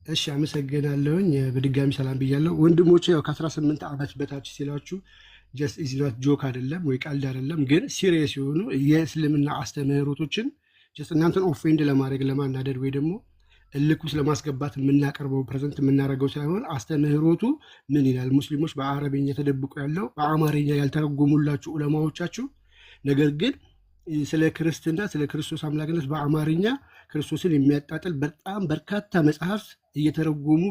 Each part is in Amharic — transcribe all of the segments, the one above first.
እሺ አመሰግናለሁኝ። በድጋሚ ሰላም ብያለሁ ወንድሞቼ። ያው ከ18 ዓመት በታች ሲላችሁ ጀስት ኢዝ ኖት ጆክ አይደለም ወይ ቀልድ አይደለም፣ ግን ሲሪየስ የሆኑ የእስልምና አስተምህሮቶችን ጀስት እናንተን ኦፌንድ ለማድረግ ለማናደድ ወይ ደግሞ እልክ ውስጥ ለማስገባት የምናቀርበው ፕሬዘንት የምናደርገው ሳይሆን አስተምህሮቱ ምን ይላል፣ ሙስሊሞች በአረብኛ ተደብቆ ያለው በአማርኛ ያልተረጎሙላችሁ ዑለማዎቻችሁ ነገር ግን ስለ ክርስትና ስለ ክርስቶስ አምላክነት በአማርኛ ክርስቶስን የሚያጣጥል በጣም በርካታ መጽሐፍት እየተረጎሙ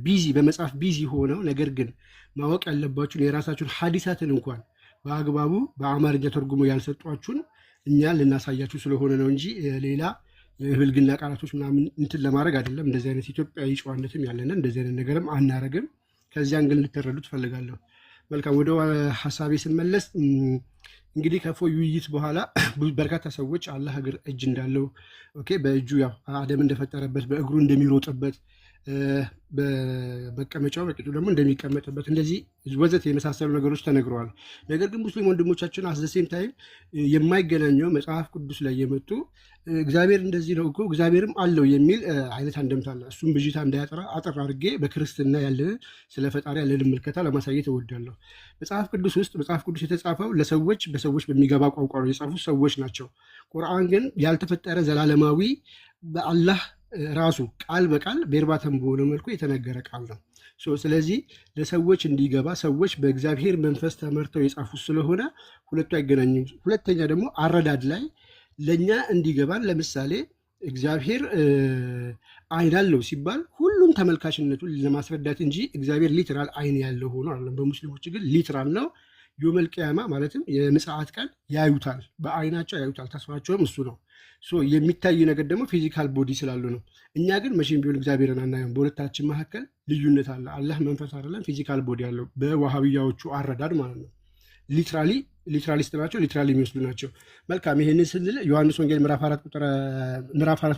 ቢዚ በመጽሐፍ ቢዚ ሆነው ነገር ግን ማወቅ ያለባችሁን የራሳችሁን ሐዲሳትን እንኳን በአግባቡ በአማርኛ ተርጉሞ ያልሰጧችሁን እኛ ልናሳያችሁ ስለሆነ ነው እንጂ ሌላ የብልግና ቃላቶች ምናምን እንትን ለማድረግ አይደለም። እንደዚህ አይነት ኢትዮጵያዊ ጨዋነትም ያለንን እንደዚህ አይነት ነገርም አናረግም። ከዚያን ግን ልትረዱ ትፈልጋለሁ። መልካም ወደ ሀሳቤ ስመለስ እንግዲህ ከፎይ ውይይት በኋላ በርካታ ሰዎች አላህ እግር እጅ እንዳለው በእጁ ያው አደም እንደፈጠረበት በእግሩ እንደሚሮጥበት በመቀመጫው በቂጡ ደግሞ እንደሚቀመጥበት እንደዚህ ወዘት የመሳሰሉ ነገሮች ተነግረዋል። ነገር ግን ሙስሊም ወንድሞቻችን አዘሴም ታይም የማይገናኘው መጽሐፍ ቅዱስ ላይ የመጡ እግዚአብሔር እንደዚህ ነው እኮ እግዚአብሔርም አለው የሚል አይነት አንደምታለ እሱም ብዥታ እንዳያጠራ አጠር አድርጌ በክርስትና ያለን ስለ ፈጣሪ ያለን ምልከታ ለማሳየት እወዳለሁ። መጽሐፍ ቅዱስ ውስጥ መጽሐፍ ቅዱስ የተጻፈው ለሰዎች በሰዎች በሚገባ ቋንቋ ነው የጻፉት ሰዎች ናቸው። ቁርአን ግን ያልተፈጠረ ዘላለማዊ በአላህ ራሱ ቃል በቃል ቤርባተም በሆነ መልኩ የተነገረ ቃል ነው። ስለዚህ ለሰዎች እንዲገባ ሰዎች በእግዚአብሔር መንፈስ ተመርተው የጻፉት ስለሆነ ሁለቱ አይገናኙም። ሁለተኛ ደግሞ አረዳድ ላይ ለእኛ እንዲገባን ለምሳሌ እግዚአብሔር አይን አለው ሲባል ሁሉም ተመልካችነቱን ለማስረዳት እንጂ እግዚአብሔር ሊትራል አይን ያለው ሆኖ አይደለም። በሙስሊሞች ግን ሊትራል ነው። ዮመል ቂያማ ማለትም የምጽአት ቀን ያዩታል፣ በአይናቸው ያዩታል። ተስፋቸውም እሱ ነው። የሚታይ ነገር ደግሞ ፊዚካል ቦዲ ስላሉ ነው። እኛ ግን መቼም ቢሆን እግዚአብሔርን አናየውም። በሁለታችን መካከል ልዩነት አለ። አላህ መንፈስ አይደለም፣ ፊዚካል ቦዲ አለው። በዋሃብያዎቹ አረዳድ ማለት ነው። ሊትራሊስት ናቸው፣ ሊትራሊ የሚወስዱ ናቸው። መልካም። ይህንን ስንል ዮሐንስ ወንጌል ምዕራፍ 4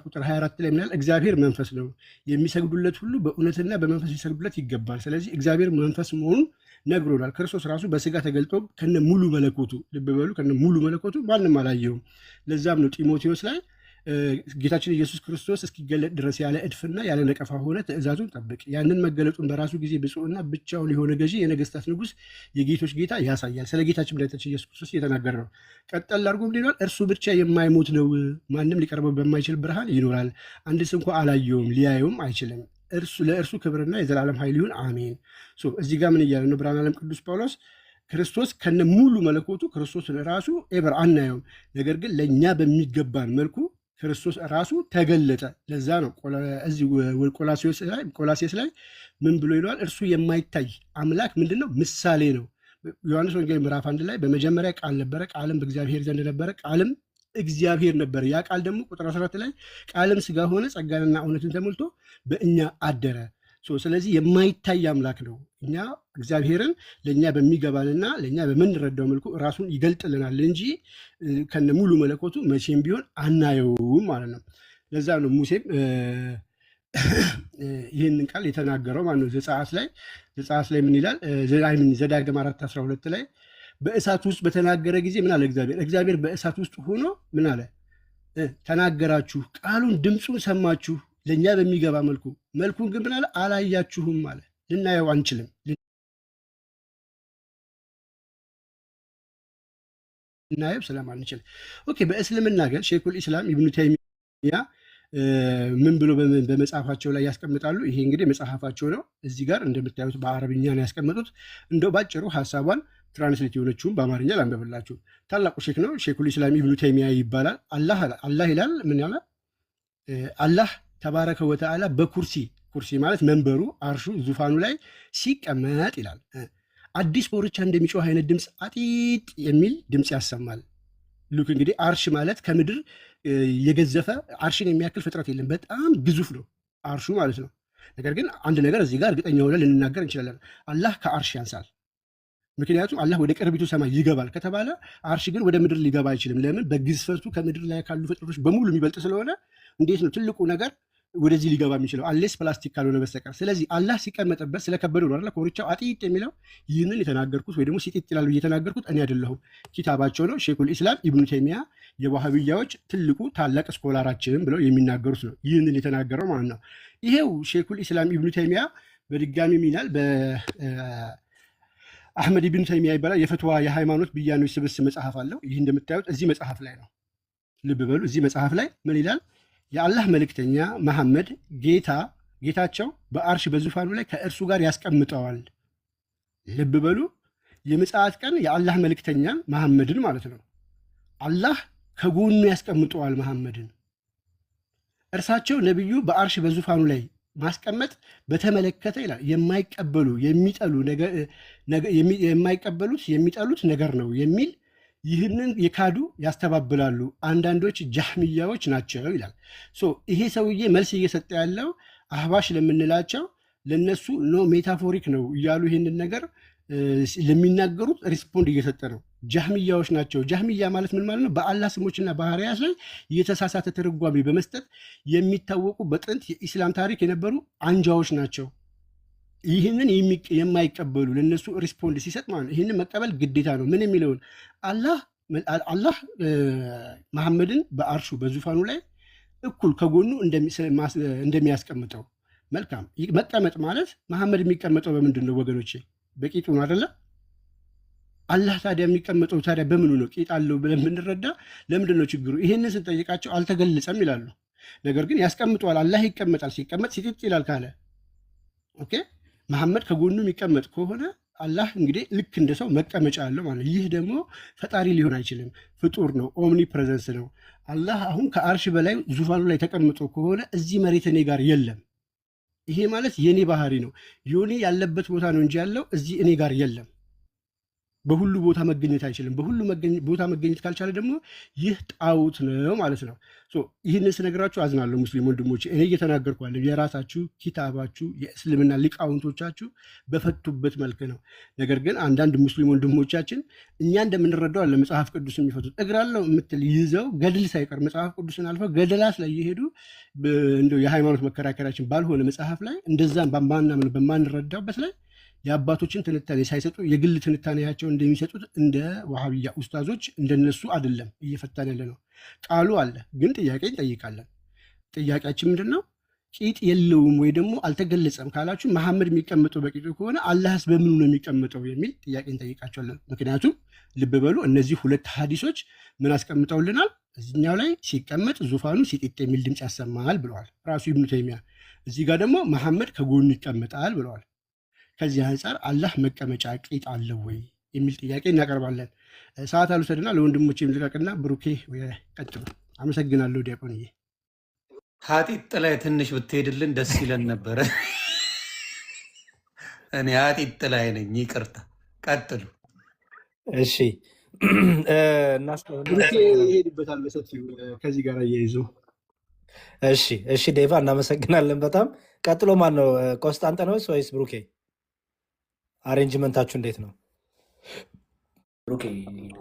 ቁጥር 24 ላይ ምናል እግዚአብሔር መንፈስ ነው፣ የሚሰግዱለት ሁሉ በእውነትና በመንፈስ ሊሰግዱለት ይገባል። ስለዚህ እግዚአብሔር መንፈስ መሆኑን ነግሮናል። ክርስቶስ ራሱ በስጋ ተገልጦ ከነ ሙሉ መለኮቱ ልብ በሉ ከነ ሙሉ መለኮቱ ማንም አላየውም። ለዛም ነው ጢሞቴዎስ ላይ ጌታችን ኢየሱስ ክርስቶስ እስኪገለጥ ድረስ ያለ እድፍና ያለ ነቀፋ ሆነ፣ ትእዛዙን ጠብቅ። ያንን መገለጡን በራሱ ጊዜ ብፁዕና ብቻውን የሆነ ገዢ የነገስታት ንጉስ የጌቶች ጌታ ያሳያል። ስለ ጌታችን መድኃኒታችን ኢየሱስ ክርስቶስ እየተናገረ ነው። ቀጠል አድርጎም ሊሏል እርሱ ብቻ የማይሞት ነው፣ ማንም ሊቀርበው በማይችል ብርሃን ይኖራል፣ አንድስ እንኳ አላየውም ሊያየውም አይችልም። ለእርሱ ክብርና የዘላለም ኃይል ይሁን አሜን። እዚህ ጋር ምን እያለ ነው ብርሃነ ዓለም ቅዱስ ጳውሎስ? ክርስቶስ ከነ ሙሉ መለኮቱ ክርስቶስን ራሱ ኤበር አናየውም፣ ነገር ግን ለእኛ በሚገባን መልኩ ክርስቶስ ራሱ ተገለጠ። ለዛ ነው እዚህ ቆላሴስ ላይ ምን ብሎ ይለዋል? እርሱ የማይታይ አምላክ ምንድን ነው? ምሳሌ ነው። ዮሐንስ ወንጌል ምዕራፍ 1 ላይ በመጀመሪያ ቃል ነበረ፣ ቃልም በእግዚአብሔር ዘንድ ነበረ፣ ቃልም እግዚአብሔር ነበረ። ያ ቃል ደግሞ ቁጥር 14 ላይ ቃልም ስጋ ሆነ ጸጋንና እውነትን ተሞልቶ በእኛ አደረ። ስለዚህ የማይታይ አምላክ ነው። እኛ እግዚአብሔርን ለእኛ በሚገባንና ለእኛ በምንረዳው መልኩ ራሱን ይገልጥልናል እንጂ ከነ ሙሉ መለኮቱ መቼም ቢሆን አናየውም ማለት ነው። ለዛ ነው ሙሴም ይህንን ቃል የተናገረው ማለት ነው። ዘጸአት ላይ ምን ይላል? ዘዳግም 4:12 ላይ በእሳት ውስጥ በተናገረ ጊዜ ምን አለ? እግዚአብሔር በእሳት ውስጥ ሆኖ ምን አለ? ተናገራችሁ፣ ቃሉን ድምፁን ሰማችሁ ለእኛ በሚገባ መልኩን ግን ምን አለ? አላያችሁም አለ። ልናየው አንችልም፣ ልናየው ስለማንችል። በእስልምና ግን ሼኩል ኢስላም ኢብኑ ተይሚያ ምን ብሎ በመጽሐፋቸው ላይ ያስቀምጣሉ? ይሄ እንግዲህ መጽሐፋቸው ነው። እዚህ ጋር እንደምታዩት በአረብኛ ነው ያስቀመጡት። እንደው ባጭሩ ሀሳቧን ትራንስሌት የሆነችውን በአማርኛ ላንበብላችሁ። ታላቁ ሼክ ነው፣ ሼኩል ኢስላም ኢብኑ ተይሚያ ይባላል። አላህ ይላል ምን ያለ? አላህ ተባረከ ወተዓላ በኩርሲ ማለት መንበሩ አርሹ ዙፋኑ ላይ ሲቀመጥ ይላል። አዲስ ቦርቻ እንደሚጮህ አይነት ድምፅ አጢጥ የሚል ድምፅ ያሰማል። ሉክ እንግዲህ አርሽ ማለት ከምድር የገዘፈ አርሽን የሚያክል ፍጥረት የለም። በጣም ግዙፍ ነው አርሹ ማለት ነው። ነገር ግን አንድ ነገር እዚህ ጋር እርግጠኛ ሆነ ልንናገር እንችላለን። አላህ ከአርሽ ያንሳል። ምክንያቱም አላህ ወደ ቅርቢቱ ሰማይ ይገባል ከተባለ አርሽ ግን ወደ ምድር ሊገባ አይችልም። ለምን? በግዝፈቱ ከምድር ላይ ካሉ ፍጥረቶች በሙሉ የሚበልጥ ስለሆነ። እንዴት ነው ትልቁ ነገር ወደዚህ ሊገባ የሚችለው አሌስ ፕላስቲክ ካልሆነ በስተቀር። ስለዚህ አላህ ሲቀመጥበት ስለከበደው ነው አይደል ኮርቻው አጢጥ የሚለው። ይህንን የተናገርኩት ወይ ደግሞ ሲጢጥ ይላል የተናገርኩት እኔ አይደለሁም፣ ኪታባቸው ነው። ሼኹል ኢስላም ኢብኑ ተይሚያ የዋሃብያዎች ትልቁ ታላቅ ስኮላራችን ብለው የሚናገሩት ነው ይህንን የተናገረው ማለት ነው። ይሄው ሼኹል ኢስላም ኢብኑ ተይሚያ በድጋሚ ይላል አህመድ ኢብኑ ተይሚያ ይባላል። የፈትዋ የሃይማኖት ብያኔዎች ስብስብ መጽሐፍ አለው። ይህ እንደምታዩት እዚህ መጽሐፍ ላይ ነው። ልብ በሉ፣ እዚህ መጽሐፍ ላይ ምን ይላል? የአላህ መልእክተኛ መሐመድ ጌታቸው በአርሽ በዙፋኑ ላይ ከእርሱ ጋር ያስቀምጠዋል። ልብ በሉ፣ የምጽአት ቀን የአላህ መልእክተኛ መሐመድን ማለት ነው አላህ ከጎኑ ያስቀምጠዋል መሐመድን። እርሳቸው ነቢዩ በአርሽ በዙፋኑ ላይ ማስቀመጥ በተመለከተ ይላል የማይቀበሉ የሚጠሉ የማይቀበሉት የሚጠሉት ነገር ነው የሚል ይህንን የካዱ ያስተባብላሉ። አንዳንዶች ጃህሚያዎች ናቸው ይላል። ይሄ ሰውዬ መልስ እየሰጠ ያለው አህባሽ ለምንላቸው ለነሱ ኖ ሜታፎሪክ ነው እያሉ ይህንን ነገር ለሚናገሩት ሪስፖንድ እየሰጠ ነው። ጃህሚያዎች ናቸው። ጃህሚያ ማለት ምን ማለት ነው? በአላህ ስሞችና ባህሪያት ላይ የተሳሳተ ትርጓሜ በመስጠት የሚታወቁ በጥንት የኢስላም ታሪክ የነበሩ አንጃዎች ናቸው። ይህንን የማይቀበሉ ለነሱ ሪስፖንድ ሲሰጥ ማለት ነው። ይህንን መቀበል ግዴታ ነው። ምን የሚለውን አላህ መሐመድን በአርሹ በዙፋኑ ላይ እኩል ከጎኑ እንደሚያስቀምጠው። መልካም መቀመጥ ማለት መሐመድ የሚቀመጠው በምንድን ነው ወገኖቼ? በቂጡ ነው አይደለ? አላህ ታዲያ የሚቀመጠው ታዲያ በምኑ ነው? ቂጥ አለው ብለን የምንረዳ ለምንድን ነው ችግሩ? ይህንን ስንጠይቃቸው አልተገለጸም ይላሉ። ነገር ግን ያስቀምጠዋል። አላህ ይቀመጣል። ሲቀመጥ ሲጢጥ ይላል ካለ ኦኬ፣ መሐመድ ከጎኑ የሚቀመጥ ከሆነ አላህ እንግዲህ ልክ እንደ ሰው መቀመጫ አለው ማለት። ይህ ደግሞ ፈጣሪ ሊሆን አይችልም፣ ፍጡር ነው፣ ኦምኒ ፕሬዘንስ ነው። አላህ አሁን ከአርሽ በላይ ዙፋኑ ላይ ተቀምጦ ከሆነ እዚህ መሬት እኔ ጋር የለም። ይሄ ማለት የኔ ባህሪ ነው። ዮኒ ያለበት ቦታ ነው እንጂ ያለው እዚህ እኔ ጋር የለም። በሁሉ ቦታ መገኘት አይችልም። በሁሉ ቦታ መገኘት ካልቻለ ደግሞ ይህ ጣዖት ነው ማለት ነው። ይህንን ስነግራችሁ አዝናለሁ ሙስሊም ወንድሞች። እኔ እየተናገርኳለሁ የራሳችሁ ኪታባችሁ የእስልምና ሊቃውንቶቻችሁ በፈቱበት መልክ ነው። ነገር ግን አንዳንድ ሙስሊም ወንድሞቻችን እኛ እንደምንረዳው አለ መጽሐፍ ቅዱስ የሚፈቱት እግራለው የምትል ይዘው ገድል ሳይቀር መጽሐፍ ቅዱስን አልፈው ገድላት ላይ እየሄዱ እንደው የሃይማኖት መከራከሪያችን ባልሆነ መጽሐፍ ላይ እንደዛም በማንረዳበት ላይ የአባቶችን ትንታኔ ሳይሰጡ የግል ትንታኔያቸውን እንደሚሰጡት እንደ ዋሃብያ ኡስታዞች እንደነሱ አይደለም እየፈታን ያለ ነው። ቃሉ አለ፣ ግን ጥያቄ እንጠይቃለን። ጥያቄያችን ምንድን ነው? ቂጥ የለውም ወይ ደግሞ አልተገለጸም ካላችሁ መሐመድ የሚቀመጠው በቂጡ ከሆነ አላህስ በምኑ ነው የሚቀመጠው የሚል ጥያቄ እንጠይቃቸዋለን። ምክንያቱም ልብ በሉ እነዚህ ሁለት ሀዲሶች ምን አስቀምጠውልናል? እዚኛው ላይ ሲቀመጥ ዙፋኑ ሲጢጥ የሚል ድምፅ ያሰማል ብለዋል ራሱ ኢብኑ ተይሚያ። እዚህ ጋር ደግሞ መሐመድ ከጎኑ ይቀመጣል ብለዋል። ከዚህ አንጻር አላህ መቀመጫ ቂጥ አለው ወይ የሚል ጥያቄ እናቀርባለን። ሰዓት አልውሰድና ለወንድሞቼ ልቀቅና ብሩኬ ቀጥሉ። አመሰግናለሁ ዲያቆንዬ። ሀጢጥ ላይ ትንሽ ብትሄድልን ደስ ይለን ነበረ። እኔ ሀጢጥ ላይ ነኝ፣ ይቅርታ። ቀጥሉ። እሺ ብሩኬ ይሄድበታል በሰፊው ከዚህ ጋር እያይዞ። እሺ ዴቫ እናመሰግናለን በጣም። ቀጥሎ ማን ነው? ቆስጣንጠኖስ ወይስ ብሩኬ? አሬንጅመንታችሁ እንዴት ነው?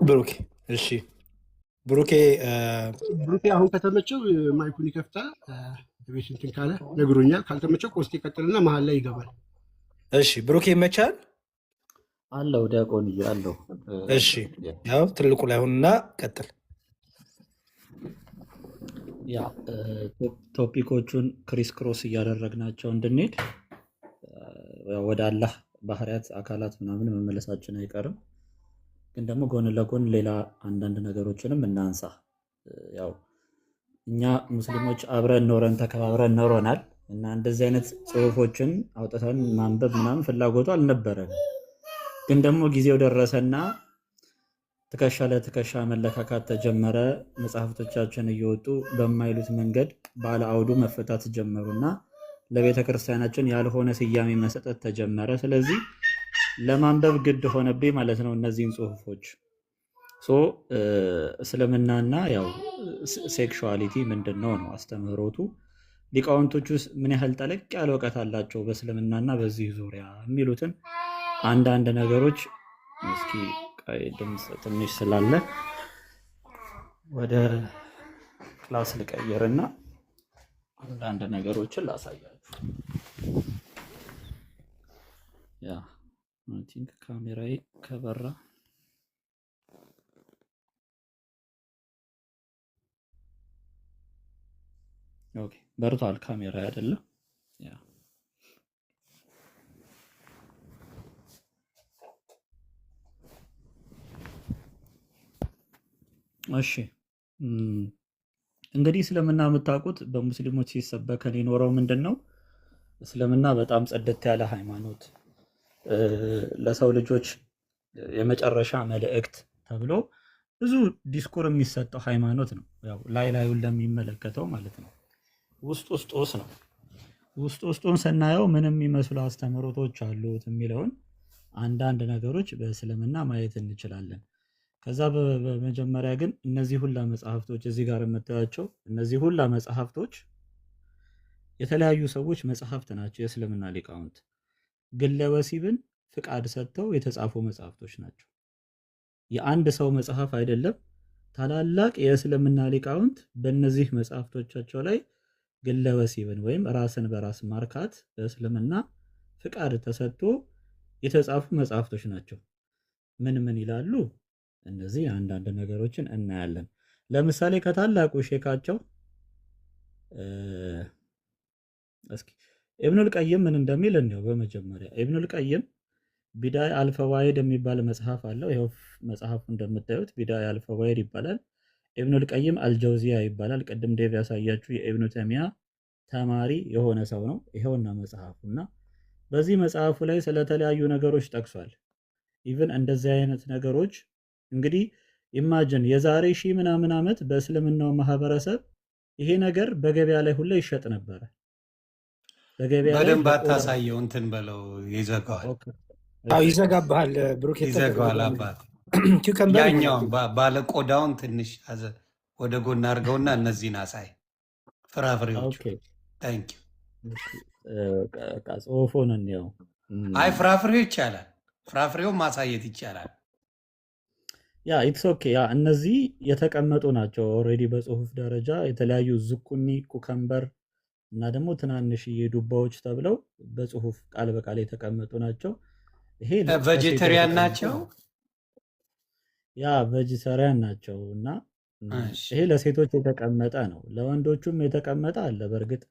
ብሩኬ። እሺ ብሩኬ አሁን ከተመቸው ማይኩን ይከፍታል። ቤት እንትን ካለ ነግሮኛል። ካልተመቸው ቆስጤ ይቀጥልና መሀል ላይ ይገባል። እሺ ብሩኬ ይመቻል? አለው ዲያቆን አለው። እሺ ያው ትልቁ ላይ ሁንና ቀጥል። ያ ቶፒኮቹን ክሪስ ክሮስ እያደረግናቸው እንድንሄድ ወደ አላህ ባህሪያት አካላት ምናምን መመለሳችን አይቀርም። ግን ደግሞ ጎን ለጎን ሌላ አንዳንድ ነገሮችንም እናንሳ። ያው እኛ ሙስሊሞች አብረን ኖረን ተከባብረን ኖረናል እና እንደዚህ አይነት ጽሁፎችን አውጥተን ማንበብ ምናምን ፍላጎቱ አልነበረንም። ግን ደግሞ ጊዜው ደረሰና ትከሻ ለትከሻ መለካካት ተጀመረ። መጽሐፍቶቻችን እየወጡ በማይሉት መንገድ ባለ አውዱ መፈታት ጀመሩና ለቤተ ክርስቲያናችን ያልሆነ ስያሜ መሰጠት ተጀመረ። ስለዚህ ለማንበብ ግድ ሆነብኝ ማለት ነው እነዚህን ጽሁፎች። እስልምናና ያው ሴክሹዋሊቲ ምንድን ነው ነው አስተምህሮቱ፣ ሊቃውንቶቹ ምን ያህል ጠለቅ ያለ እውቀት አላቸው በእስልምናና በዚህ ዙሪያ የሚሉትን አንዳንድ ነገሮች እስኪ ድምፅ ትንሽ ስላለ ወደ ክላስ ልቀይርና አንዳንድ ነገሮችን ላሳያችሁ። ያ አይ ቲንክ ካሜራዬ ከበራ ኦኬ፣ በርቷል ካሜራ አይደለም። ያ እሺ እንግዲህ እስልምና የምታውቁት በሙስሊሞች ሲሰበከን የኖረው ምንድን ነው? እስልምና በጣም ጽድት ያለ ሃይማኖት፣ ለሰው ልጆች የመጨረሻ መልእክት ተብሎ ብዙ ዲስኩር የሚሰጠው ሃይማኖት ነው። ያው ላይ ላዩን ለሚመለከተው ማለት ነው። ውስጡስ ነው። ውስጡን ስናየው ምንም የሚመስሉ አስተምህሮቶች አሉት የሚለውን አንዳንድ ነገሮች በእስልምና ማየት እንችላለን። ከዛ በመጀመሪያ ግን እነዚህ ሁላ መጽሐፍቶች እዚህ ጋር የምታያቸው እነዚህ ሁላ መጽሐፍቶች የተለያዩ ሰዎች መጽሐፍት ናቸው። የእስልምና ሊቃውንት ግለ ወሲብን ፍቃድ ሰጥተው የተጻፉ መጽሐፍቶች ናቸው። የአንድ ሰው መጽሐፍ አይደለም። ታላላቅ የእስልምና ሊቃውንት በእነዚህ መጽሐፍቶቻቸው ላይ ግለ ወሲብን ወይም ራስን በራስ ማርካት በእስልምና ፍቃድ ተሰጥቶ የተጻፉ መጽሐፍቶች ናቸው። ምን ይላሉ? እነዚህ አንዳንድ ነገሮችን እናያለን። ለምሳሌ ከታላቁ ሼካቸው እስኪ ኢብኑል ቀይም ምን እንደሚል እንየው። በመጀመሪያ ኢብኑል ቀይም ቢዳይ አልፈዋይድ የሚባል መጽሐፍ አለው። ይኸው መጽሐፉ እንደምታዩት ቢዳይ አልፈዋይድ ይባላል። ኢብኑል ቀይም አልጀውዚያ ይባላል። ቅድም ዴቭ ያሳያችሁ የኢብኑ ተሚያ ተማሪ የሆነ ሰው ነው። ይኸውና መጽሐፉና በዚህ መጽሐፉ ላይ ስለተለያዩ ነገሮች ጠቅሷል። ኢቭን እንደዚህ አይነት ነገሮች እንግዲህ ኢማጅን የዛሬ ሺህ ምናምን ዓመት በእስልምናው ማህበረሰብ ይሄ ነገር በገበያ ላይ ሁላ ይሸጥ ነበረ። በገበያ ላይ በደንብ አታሳየው፣ እንትን በለው ይዘጋዋል። ይዘጋብሃል። ብሩክ ይዘጋዋል። አባት ያኛውን ባለ ቆዳውን ትንሽ ወደ ጎን አድርገውና እነዚህን አሳይ። ፍራፍሬዎቹ ታንኪ ጽሁፉን እንየው። አይ ፍራፍሬው ይቻላል፣ ፍራፍሬውን ማሳየት ይቻላል። ያ ኢትስ ኦኬ። ያ እነዚህ የተቀመጡ ናቸው ኦልሬዲ በጽሁፍ ደረጃ የተለያዩ ዝኩኒ፣ ኩከምበር እና ደግሞ ትናንሽዬ ዱባዎች ተብለው በጽሁፍ ቃል በቃል የተቀመጡ ናቸው። ይሄ ቬጀቴሪያን ናቸው። ያ ቬጀቴሪያን ናቸው እና ይሄ ለሴቶች የተቀመጠ ነው። ለወንዶቹም የተቀመጠ አለ። በእርግጥ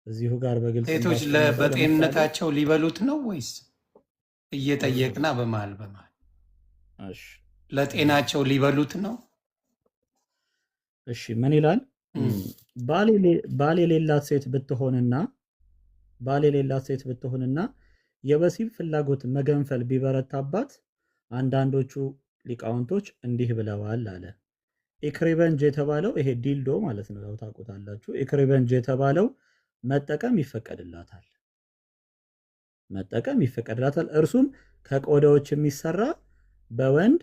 እዚሁ ጋር በግልጽ ሴቶች በጤንነታቸው ሊበሉት ነው ወይስ እየጠየቅና በመሀል እሺ ለጤናቸው ሊበሉት ነው? እሺ ምን ይላል? ባል የሌላት ሴት ብትሆንና የወሲብ ፍላጎት መገንፈል ቢበረታባት አንዳንዶቹ ሊቃውንቶች እንዲህ ብለዋል አለ። ኢክሪበንጅ የተባለው ይሄ ዲልዶ ማለት ነው፣ ያው ታውቁታላችሁ። ኢክሪበንጅ የተባለው መጠቀም ይፈቀድላታል። እርሱም ከቆዳዎች የሚሰራ በወንድ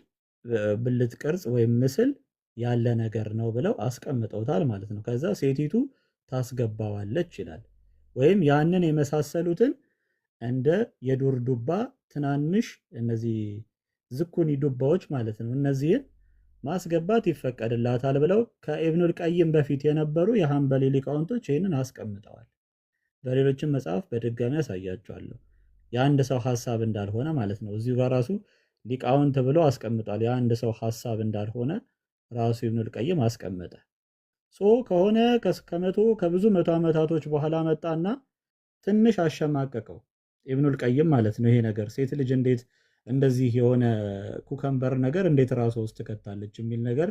ብልት ቅርጽ ወይም ምስል ያለ ነገር ነው ብለው አስቀምጠውታል ማለት ነው። ከዛ ሴቲቱ ታስገባዋለች ይላል። ወይም ያንን የመሳሰሉትን እንደ የዱር ዱባ ትናንሽ እነዚህ ዝኩኒ ዱባዎች ማለት ነው፣ እነዚህን ማስገባት ይፈቀድላታል ብለው ከኢብኑል ቀይም በፊት የነበሩ የሐንበሊ ሊቃውንቶች ይህንን አስቀምጠዋል። በሌሎችም መጽሐፍ በድጋሚ ያሳያቸዋለሁ። የአንድ ሰው ሐሳብ እንዳልሆነ ማለት ነው። እዚሁ ጋር ራሱ ሊቃውንት ብሎ አስቀምጧል። የአንድ ሰው ሐሳብ እንዳልሆነ ራሱ ኢብኑል ቀይም አስቀመጠ። ከሆነ ከብዙ መቶ ዓመታቶች በኋላ መጣና ትንሽ አሸማቀቀው ኢብኑል ቀይም ማለት ነው። ይሄ ነገር ሴት ልጅ እንዴት እንደዚህ የሆነ ኩከምበር ነገር እንዴት ራሱ ውስጥ ትከታለች የሚል ነገር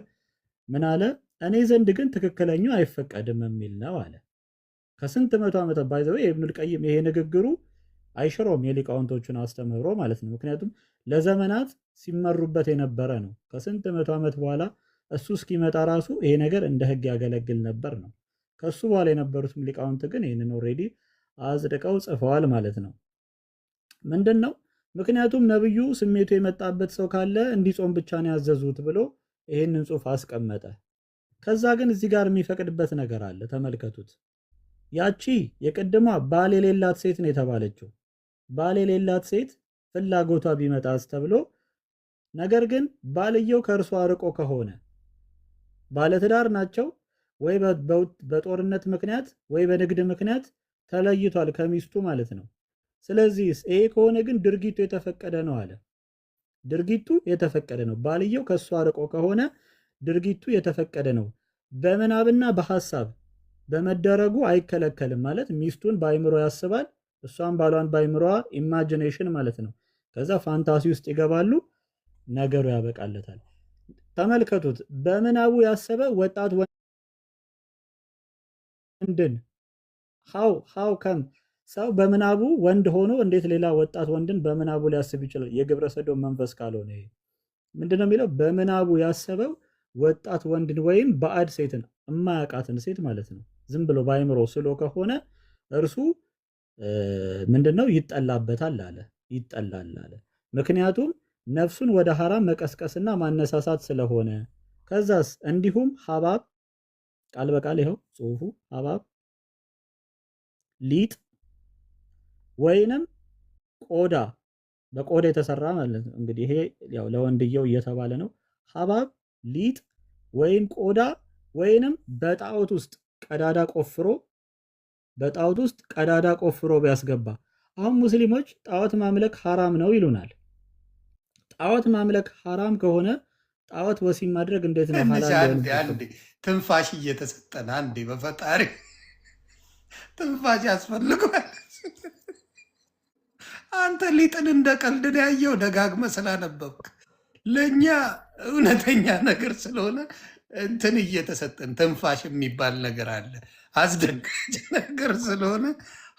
ምን አለ? እኔ ዘንድ ግን ትክክለኛው አይፈቀድም የሚል ነው አለ። ከስንት መቶ ዓመታት ባይዘው ኢብኑል ቀይም ይሄ ንግግሩ አይሽሮም የሊቃውንቶቹን አስተምህሮ ማለት ነው። ምክንያቱም ለዘመናት ሲመሩበት የነበረ ነው። ከስንት መቶ ዓመት በኋላ እሱ እስኪመጣ ራሱ ይሄ ነገር እንደ ሕግ ያገለግል ነበር ነው። ከሱ በኋላ የነበሩትም ሊቃውንት ግን ይህንን ኦልሬዲ አጽድቀው ጽፈዋል ማለት ነው። ምንድን ነው ምክንያቱም ነብዩ ስሜቱ የመጣበት ሰው ካለ እንዲጾም ብቻ ነው ያዘዙት ብሎ ይህንን ጽሑፍ አስቀመጠ። ከዛ ግን እዚህ ጋር የሚፈቅድበት ነገር አለ። ተመልከቱት። ያቺ የቅድሟ ባል የሌላት ሴት ነው የተባለችው። ባል የሌላት ሴት ፍላጎቷ ቢመጣስ ተብሎ፣ ነገር ግን ባልየው ከእርሷ ርቆ ከሆነ ባለትዳር ናቸው ወይ በጦርነት ምክንያት ወይ በንግድ ምክንያት ተለይቷል ከሚስቱ ማለት ነው። ስለዚህ ይሄ ከሆነ ግን ድርጊቱ የተፈቀደ ነው አለ። ድርጊቱ የተፈቀደ ነው። ባልየው ከእሷ ርቆ ከሆነ ድርጊቱ የተፈቀደ ነው። በምናብና በሐሳብ በመደረጉ አይከለከልም ማለት ሚስቱን በአይምሮ ያስባል፣ እሷን ባሏን በአይምሮዋ ኢማጂኔሽን ማለት ነው። ከዛ ፋንታሲ ውስጥ ይገባሉ፣ ነገሩ ያበቃለታል። ተመልከቱት። በምናቡ ያሰበ ወጣት ወንድን ሃው ከም ሰው በምናቡ ወንድ ሆኖ እንዴት ሌላ ወጣት ወንድን በምናቡ ሊያስብ ይችላል? የግብረ ሰዶም መንፈስ ካልሆነ ይሄ ምንድነው የሚለው? በምናቡ ያሰበው ወጣት ወንድን ወይም ባዕድ ሴትን እማያውቃትን ሴት ማለት ነው። ዝም ብሎ በአይምሮ ስሎ ከሆነ እርሱ ምንድነው ይጠላበታል አለ፣ ይጠላል አለ። ምክንያቱም ነፍሱን ወደ ሐራም መቀስቀስና ማነሳሳት ስለሆነ። ከዛስ እንዲሁም ሐባብ ቃል በቃል ይኸው ጽሁፉ ሐባብ ሊጥ ወይንም ቆዳ በቆዳ የተሰራ ማለት ነው። እንግዲህ ይሄ ያው ለወንድየው እየተባለ ነው። ሐባብ ሊጥ ወይም ቆዳ ወይንም በጣዖት ውስጥ ቀዳዳ ቆፍሮ ቢያስገባ። አሁን ሙስሊሞች ጣዖት ማምለክ ሐራም ነው ይሉናል። ጣዖት ማምለክ ሐራም ከሆነ ጣዖት ወሲብ ማድረግ እንዴት ነው ሐላል? አንዴ ትንፋሽ እየተሰጠን አንዴ በፈጣሪ ትንፋሽ ያስፈልገዋል። አንተ ሊጥን እንደ ቀልድ ያየው ደጋግመ ስላነበብክ ለእኛ እውነተኛ ነገር ስለሆነ እንትን እየተሰጠን ትንፋሽ የሚባል ነገር አለ። አስደንጋጭ ነገር ስለሆነ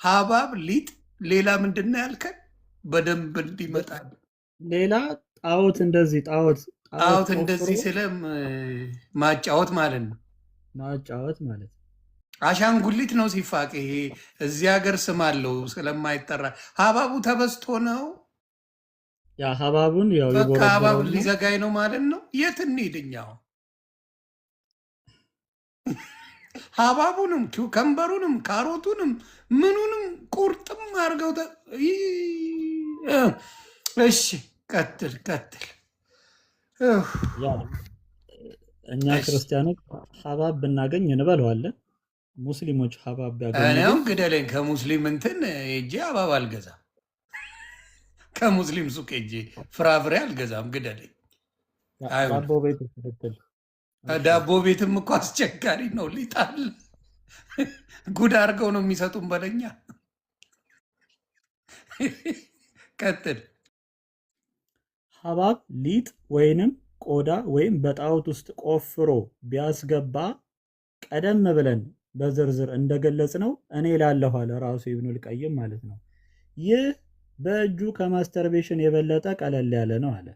ሐባብ ሊጥ፣ ሌላ ምንድን ነው ያልከን? በደንብ እንዲመጣ ሌላ ጣዖት እንደዚህ ጣዖት እንደዚህ ስለም ማጫወት ማለት ነው። ማጫወት ማለት አሻንጉሊት ነው ሲፋቅ። ይሄ እዚህ ሀገር ስም አለው ስለማይጠራ ሐባቡ ተበስቶ ነው። ያ ሐባቡን ያው በቃ ሐባብ ሊዘጋኝ ነው ማለት ነው። የት እንሂድኛው? ሐባቡንም ኪውከምበሩንም ካሮቱንም ምኑንም ቁርጥም አድርገው። እሺ ቀጥል። እኛ ክርስቲያኖች ሐባብ ብናገኝ እንበለዋለን። ሙስሊሞች ሐባብ ቢያገኙ እኔው ግደለኝ። ከሙስሊም እንትን ሄጄ ሐባብ አልገዛም። ከሙስሊም ሱቅ ሄጄ ፍራፍሬ አልገዛም። ግደለኝ። ዳቦ ቤትም እኮ አስቸጋሪ ነው። ሊጣል ጉድ አድርገው ነው የሚሰጡን በለኛ። ቀጥል። ሐባብ ሊጥ ወይንም ቆዳ ወይም በጣዖት ውስጥ ቆፍሮ ቢያስገባ ቀደም ብለን በዝርዝር እንደገለጽ ነው እኔ ላለሁ አለ ራሱ ኢብኑል ቀይም ማለት ነው። ይህ በእጁ ከማስተርቤሽን የበለጠ ቀለል ያለ ነው አለ።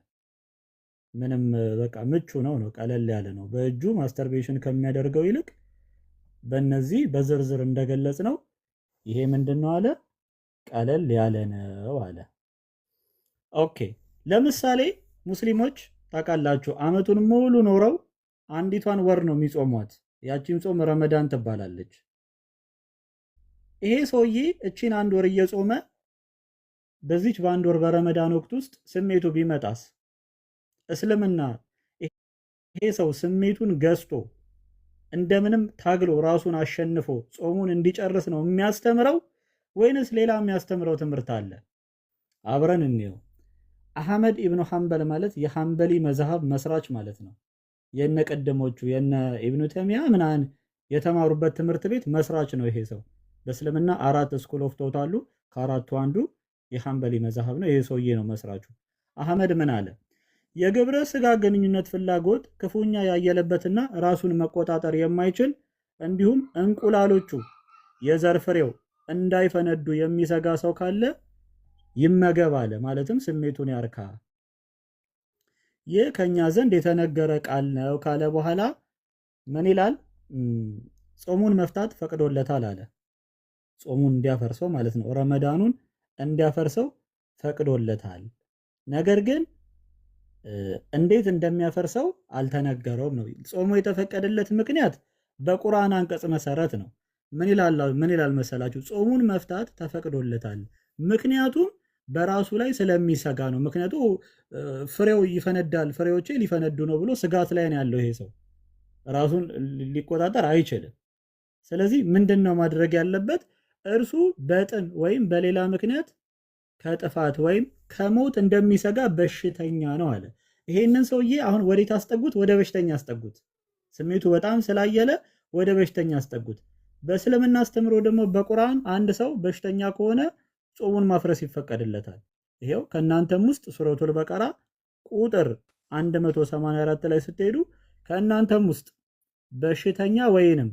ምንም በቃ ምቹ ነው፣ ቀለል ያለ ነው። በእጁ ማስተርቤሽን ከሚያደርገው ይልቅ በእነዚህ በዝርዝር እንደገለጽ ነው ይሄ ምንድን ነው አለ? ቀለል ያለ ነው አለ። ኦኬ። ለምሳሌ ሙስሊሞች ታውቃላችሁ አመቱን ሙሉ ኖረው አንዲቷን ወር ነው የሚጾሟት። ያቺም ጾም ረመዳን ትባላለች። ይሄ ሰውዬ እቺን አንድ ወር እየጾመ በዚች በአንድ ወር በረመዳን ወቅት ውስጥ ስሜቱ ቢመጣስ? እስልምና ይሄ ሰው ስሜቱን ገዝቶ እንደምንም ታግሎ ራሱን አሸንፎ ጾሙን እንዲጨርስ ነው የሚያስተምረው ወይንስ ሌላ የሚያስተምረው ትምህርት አለ? አብረን እንየው። አህመድ ኢብኑ ሐንበል ማለት የሐንበሊ መዝሃብ መስራች ማለት ነው። የነ ቀደሞቹ የነ ኢብኑ ተሚያ ምናን የተማሩበት ትምህርት ቤት መስራች ነው ይሄ ሰው። በእስልምና 4 ስኩል ኦፍ ቶት አሉ። ከአራቱ አንዱ የሐንበሊ መዝሃብ ነው። ይሄ ሰውዬ ነው መስራቹ። አህመድ ምን አለ? የግብረ ስጋ ግንኙነት ፍላጎት ክፉኛ ያየለበትና ራሱን መቆጣጠር የማይችል እንዲሁም እንቁላሎቹ የዘር ፍሬው እንዳይፈነዱ የሚሰጋ ሰው ካለ ይመገብ አለ። ማለትም ስሜቱን ያርካ። ይህ ከኛ ዘንድ የተነገረ ቃል ነው ካለ በኋላ ምን ይላል? ጾሙን መፍታት ፈቅዶለታል አለ። ጾሙን እንዲያፈርሰው ማለት ነው። ረመዳኑን እንዲያፈርሰው ፈቅዶለታል። ነገር ግን እንዴት እንደሚያፈርሰው አልተነገረውም ነው። ጾሙ የተፈቀደለት ምክንያት በቁርአን አንቀጽ መሰረት ነው። ምን ይላል መሰላችሁ? ጾሙን መፍታት ተፈቅዶለታል ምክንያቱም በራሱ ላይ ስለሚሰጋ ነው። ምክንያቱ ፍሬው ይፈነዳል፣ ፍሬዎቼ ሊፈነዱ ነው ብሎ ስጋት ላይ ነው ያለው ይሄ ሰው። ራሱን ሊቆጣጠር አይችልም። ስለዚህ ምንድን ነው ማድረግ ያለበት? እርሱ በጥን ወይም በሌላ ምክንያት ከጥፋት ወይም ከሞት እንደሚሰጋ በሽተኛ ነው አለ። ይሄንን ሰውዬ አሁን ወዴት አስጠጉት? ወደ በሽተኛ አስጠጉት። ስሜቱ በጣም ስላየለ ወደ በሽተኛ አስጠጉት። በእስልምና አስተምሮ ደግሞ በቁርአን አንድ ሰው በሽተኛ ከሆነ ጾሙን ማፍረስ ይፈቀድለታል። ይሄው ከእናንተም ውስጥ ሱረቱል በቀራ ቁጥር 184 ላይ ስትሄዱ ከእናንተም ውስጥ በሽተኛ ወይንም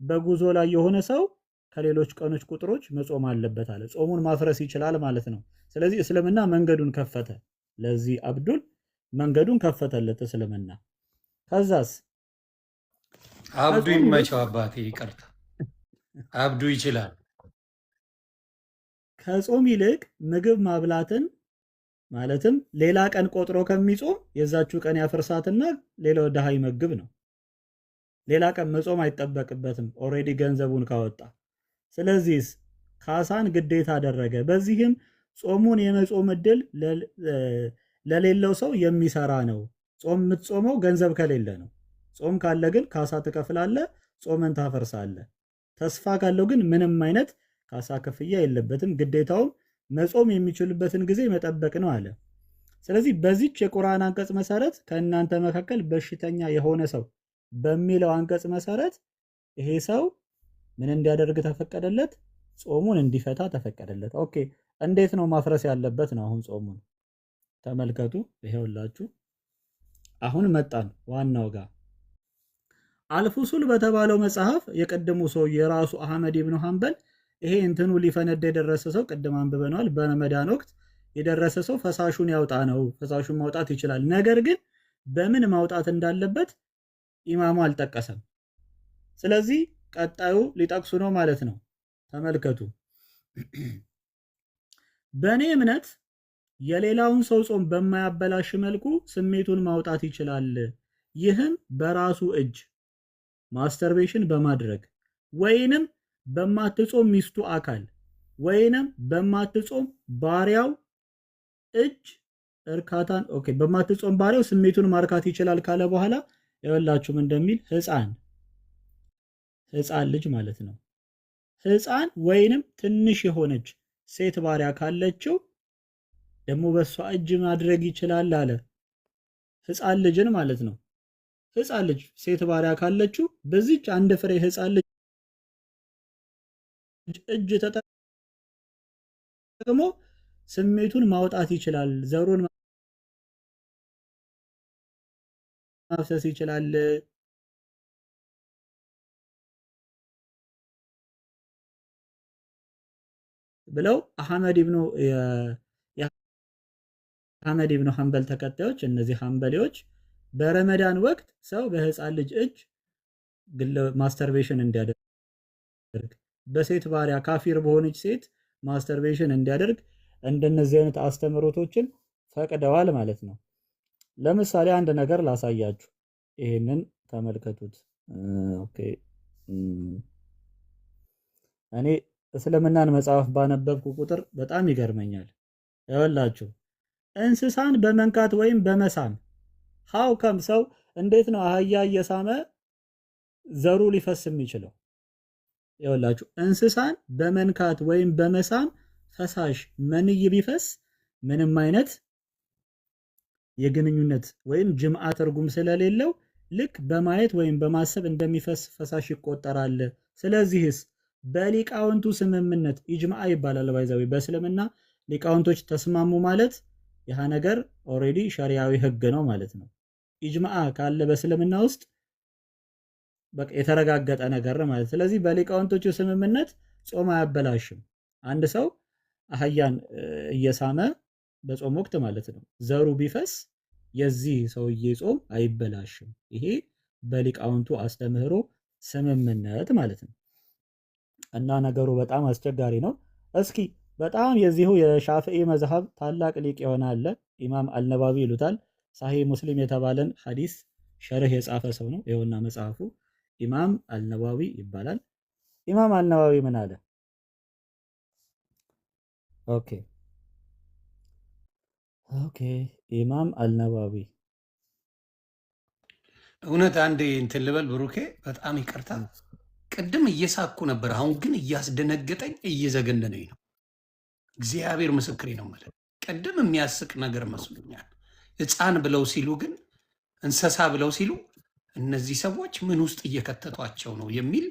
በጉዞ ላይ የሆነ ሰው ከሌሎች ቀኖች ቁጥሮች መጾም አለበት አለ። ጾሙን ማፍረስ ይችላል ማለት ነው። ስለዚህ እስልምና መንገዱን ከፈተ። ለዚህ አብዱል መንገዱን ከፈተለት እስልምና። ከዛስ አብዱ ከጾም ይልቅ ይመቸው አባቴ፣ ይቅርታ አብዱ ይችላል። ከጾም ይልቅ ምግብ ማብላትን ማለትም ሌላ ቀን ቆጥሮ ከሚጾም የዛችው ቀን ያፈርሳትና ሌላው ድሃ ይመግብ ነው። ሌላ ቀን መጾም አይጠበቅበትም ኦልሬዲ ገንዘቡን ካወጣ። ስለዚህ ካሳን ግዴታ አደረገ። በዚህም ጾሙን የመጾም እድል ለሌለው ሰው የሚሰራ ነው። ጾም የምትጾመው ገንዘብ ከሌለ ነው። ጾም ካለ ግን ካሳ ትከፍላለህ፣ ጾምን ታፈርሳለህ። ተስፋ ካለው ግን ምንም አይነት ካሳ ክፍያ የለበትም። ግዴታውም መጾም የሚችልበትን ጊዜ መጠበቅ ነው አለ። ስለዚህ በዚች የቁርአን አንቀጽ መሰረት ከእናንተ መካከል በሽተኛ የሆነ ሰው በሚለው አንቀጽ መሰረት ይሄ ሰው ምን እንዲያደርግ ተፈቀደለት? ጾሙን እንዲፈታ ተፈቀደለት። ኦኬ፣ እንዴት ነው ማፍረስ ያለበት ነው? አሁን ጾሙን ተመልከቱ። ይሄውላችሁ አሁን መጣን ዋናው ጋር። አልፉሱል በተባለው መጽሐፍ የቀደሙ ሰው የራሱ አህመድ ኢብኑ ሐንበል ይሄ እንትኑ ሊፈነዳ የደረሰ ሰው ቅድም አንብበነዋል። በረመዳን ወቅት የደረሰ ሰው ፈሳሹን ያውጣ ነው። ፈሳሹን ማውጣት ይችላል። ነገር ግን በምን ማውጣት እንዳለበት ኢማሙ አልጠቀሰም። ስለዚህ ቀጣዩ ሊጠቅሱ ነው ማለት ነው። ተመልከቱ። በእኔ እምነት የሌላውን ሰው ጾም በማያበላሽ መልኩ ስሜቱን ማውጣት ይችላል። ይህም በራሱ እጅ ማስተርቤሽን በማድረግ ወይንም በማትጾም ሚስቱ አካል ወይንም በማትጾም ባሪያው እጅ እርካታን በማትጾም ባሪያው ስሜቱን ማርካት ይችላል ካለ በኋላ ይኸውላችሁም እንደሚል ህፃን ልጅ ማለት ነው። ህፃን ወይንም ትንሽ የሆነች ሴት ባሪያ ካለችው ደግሞ በሷ እጅ ማድረግ ይችላል አለ። ህፃን ልጅን ማለት ነው። ህፃን ልጅ ሴት ባሪያ ካለችው በዚች አንድ ፍሬ ህፃን ልጅ እጅ ተጠቅሞ ስሜቱን ማውጣት ይችላል። ዘሩን ማፍሰስ ይችላል። ብለው አህመድ ኢብኑ ሐንበል ተከታዮች እነዚህ ሐንበሊዎች በረመዳን ወቅት ሰው በህፃን ልጅ እጅ ማስተርቤሽን እንዲያደርግ በሴት ባሪያ ካፊር በሆነች ሴት ማስተርቤሽን እንዲያደርግ እንደነዚህ አይነት አስተምሮቶችን ፈቅደዋል ማለት ነው። ለምሳሌ አንድ ነገር ላሳያችሁ። ይሄንን ተመልከቱት። ኦኬ እኔ እስልምናን መጽሐፍ ባነበብኩ ቁጥር በጣም ይገርመኛል። ይኸውላችሁ እንስሳን በመንካት ወይም በመሳም ሃው ከም ሰው እንዴት ነው አህያ እየሳመ ዘሩ ሊፈስ የሚችለው? ይኸውላችሁ እንስሳን በመንካት ወይም በመሳም ፈሳሽ መንይ ቢፈስ ምንም አይነት የግንኙነት ወይም ጅምዓ ትርጉም ስለሌለው ልክ በማየት ወይም በማሰብ እንደሚፈስ ፈሳሽ ይቆጠራል። ስለዚህስ በሊቃውንቱ ስምምነት ኢጅማዓ ይባላል። ባይዛዊ በእስልምና ሊቃውንቶች ተስማሙ ማለት ይህ ነገር ኦሬዲ ሸሪዓዊ ህግ ነው ማለት ነው። ኢጅማዓ ካለ በእስልምና ውስጥ በቃ የተረጋገጠ ነገር ማለት። ስለዚህ በሊቃውንቶቹ ስምምነት ጾም አያበላሽም። አንድ ሰው አህያን እየሳመ በጾም ወቅት ማለት ነው ዘሩ ቢፈስ የዚህ ሰውዬ ጾም አይበላሽም። ይሄ በሊቃውንቱ አስተምህሮ ስምምነት ማለት ነው። እና ነገሩ በጣም አስቸጋሪ ነው። እስኪ በጣም የዚሁ የሻፊዒ መዝሐብ ታላቅ ሊቅ የሆነ አለ፣ ኢማም አልነባዊ ይሉታል። ሳሂህ ሙስሊም የተባለን ሐዲስ ሸርህ የጻፈ ሰው ነው። ይኸውና መጽሐፉ ኢማም አልነባዊ ይባላል። ኢማም አልነባዊ ምን አለ? ኦኬ ኢማም አልነባዊ እውነት አንድ እንትን ልበል ብሩኬ፣ በጣም ይቅርታ። ቅድም እየሳኩ ነበር፣ አሁን ግን እያስደነገጠኝ እየዘገነነኝ ነው። እግዚአብሔር ምስክሬ ነው የምልህ። ቅድም የሚያስቅ ነገር መስሎኛል። ሕፃን ብለው ሲሉ ግን እንስሳ ብለው ሲሉ እነዚህ ሰዎች ምን ውስጥ እየከተቷቸው ነው የሚል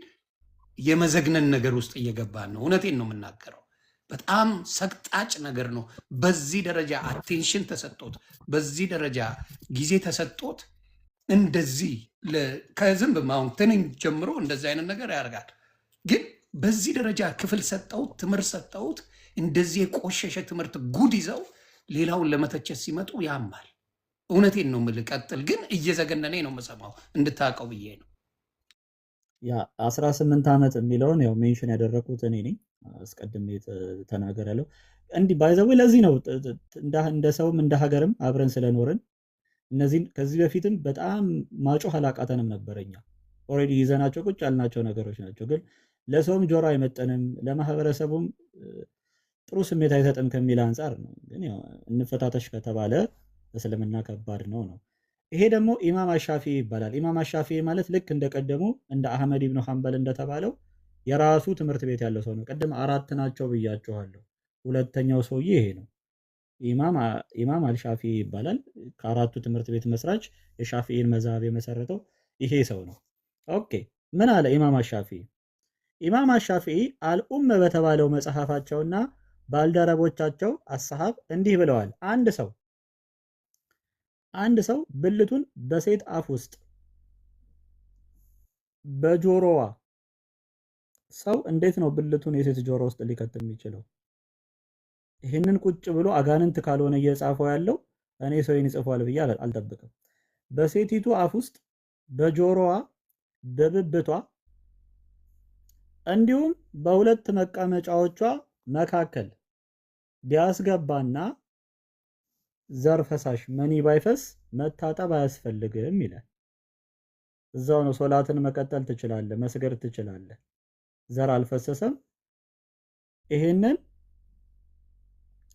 የመዘግነን ነገር ውስጥ እየገባን ነው። እውነቴን ነው የምናገረው። በጣም ሰቅጣጭ ነገር ነው። በዚህ ደረጃ አቴንሽን ተሰጥቶት፣ በዚህ ደረጃ ጊዜ ተሰጥቶት እንደዚህ ከዝንብ አሁን ትንኝ ጀምሮ እንደዚህ አይነት ነገር ያደርጋል። ግን በዚህ ደረጃ ክፍል ሰጠውት፣ ትምህርት ሰጠውት፣ እንደዚህ የቆሸሸ ትምህርት ጉድ ይዘው ሌላውን ለመተቸት ሲመጡ ያማል። እውነቴን ነው የምልህ። ቀጥል። ግን እየዘገነኔ ነው የምሰማው፣ እንድታውቀው ብዬ ነው። ያ 18 ዓመት የሚለውን ያው ሜንሽን ያደረኩት እኔ ነኝ። አስቀድሜ ተናገር ያለው እንዲህ ባይዘዌ ለዚህ ነው እንደ ሰውም እንደ ሀገርም አብረን ስለኖርን እነዚህን ከዚህ በፊትም በጣም ማጮህ አላቃተንም ነበረኛ። ኦልሬዲ ይዘናቸው ቁጭ ያልናቸው ነገሮች ናቸው። ግን ለሰውም ጆሮ አይመጠንም፣ ለማህበረሰቡም ጥሩ ስሜት አይሰጥም ከሚል አንጻር ነው። ግን ያው እንፈታተሽ ከተባለ እስልምና ከባድ ነው ነው። ይሄ ደግሞ ኢማም አሻፊ ይባላል። ኢማም አሻፊ ማለት ልክ እንደቀደሙ እንደ አህመድ ኢብኑ ሐንበል እንደተባለው የራሱ ትምህርት ቤት ያለው ሰው ነው። ቅድም 4 ናቸው ብያችኋለሁ። ሁለተኛው ሰውዬ ይሄ ነው። ኢማም አልሻፊ ይባላል። ከአራቱ ትምህርት ቤት መስራች የሻፊኢን መዛብ የመሰረተው ይሄ ሰው ነው። ኦኬ ምን አለ ኢማም አሻፊ? ኢማም አሻፊ አልኡም በተባለው መጽሐፋቸውና ባልደረቦቻቸው አሰሃብ እንዲህ ብለዋል። አንድ ሰው ብልቱን በሴት አፍ ውስጥ በጆሮዋ ሰው እንዴት ነው ብልቱን የሴት ጆሮ ውስጥ ሊከት የሚችለው? ይህንን ቁጭ ብሎ አጋንንት ካልሆነ እየጻፈው ያለው እኔ ሰውን ይጽፏል ብዬ አልጠብቅም። በሴቲቱ አፍ ውስጥ በጆሮዋ በብብቷ እንዲሁም በሁለት መቀመጫዎቿ መካከል ቢያስገባና ዘር ፈሳሽ መኒ ባይፈስ መታጠብ አያስፈልግም ይላል። እዛው ነው። ሶላትን መቀጠል ትችላለህ፣ መስገድ ትችላለህ። ዘር አልፈሰሰም። ይሄንን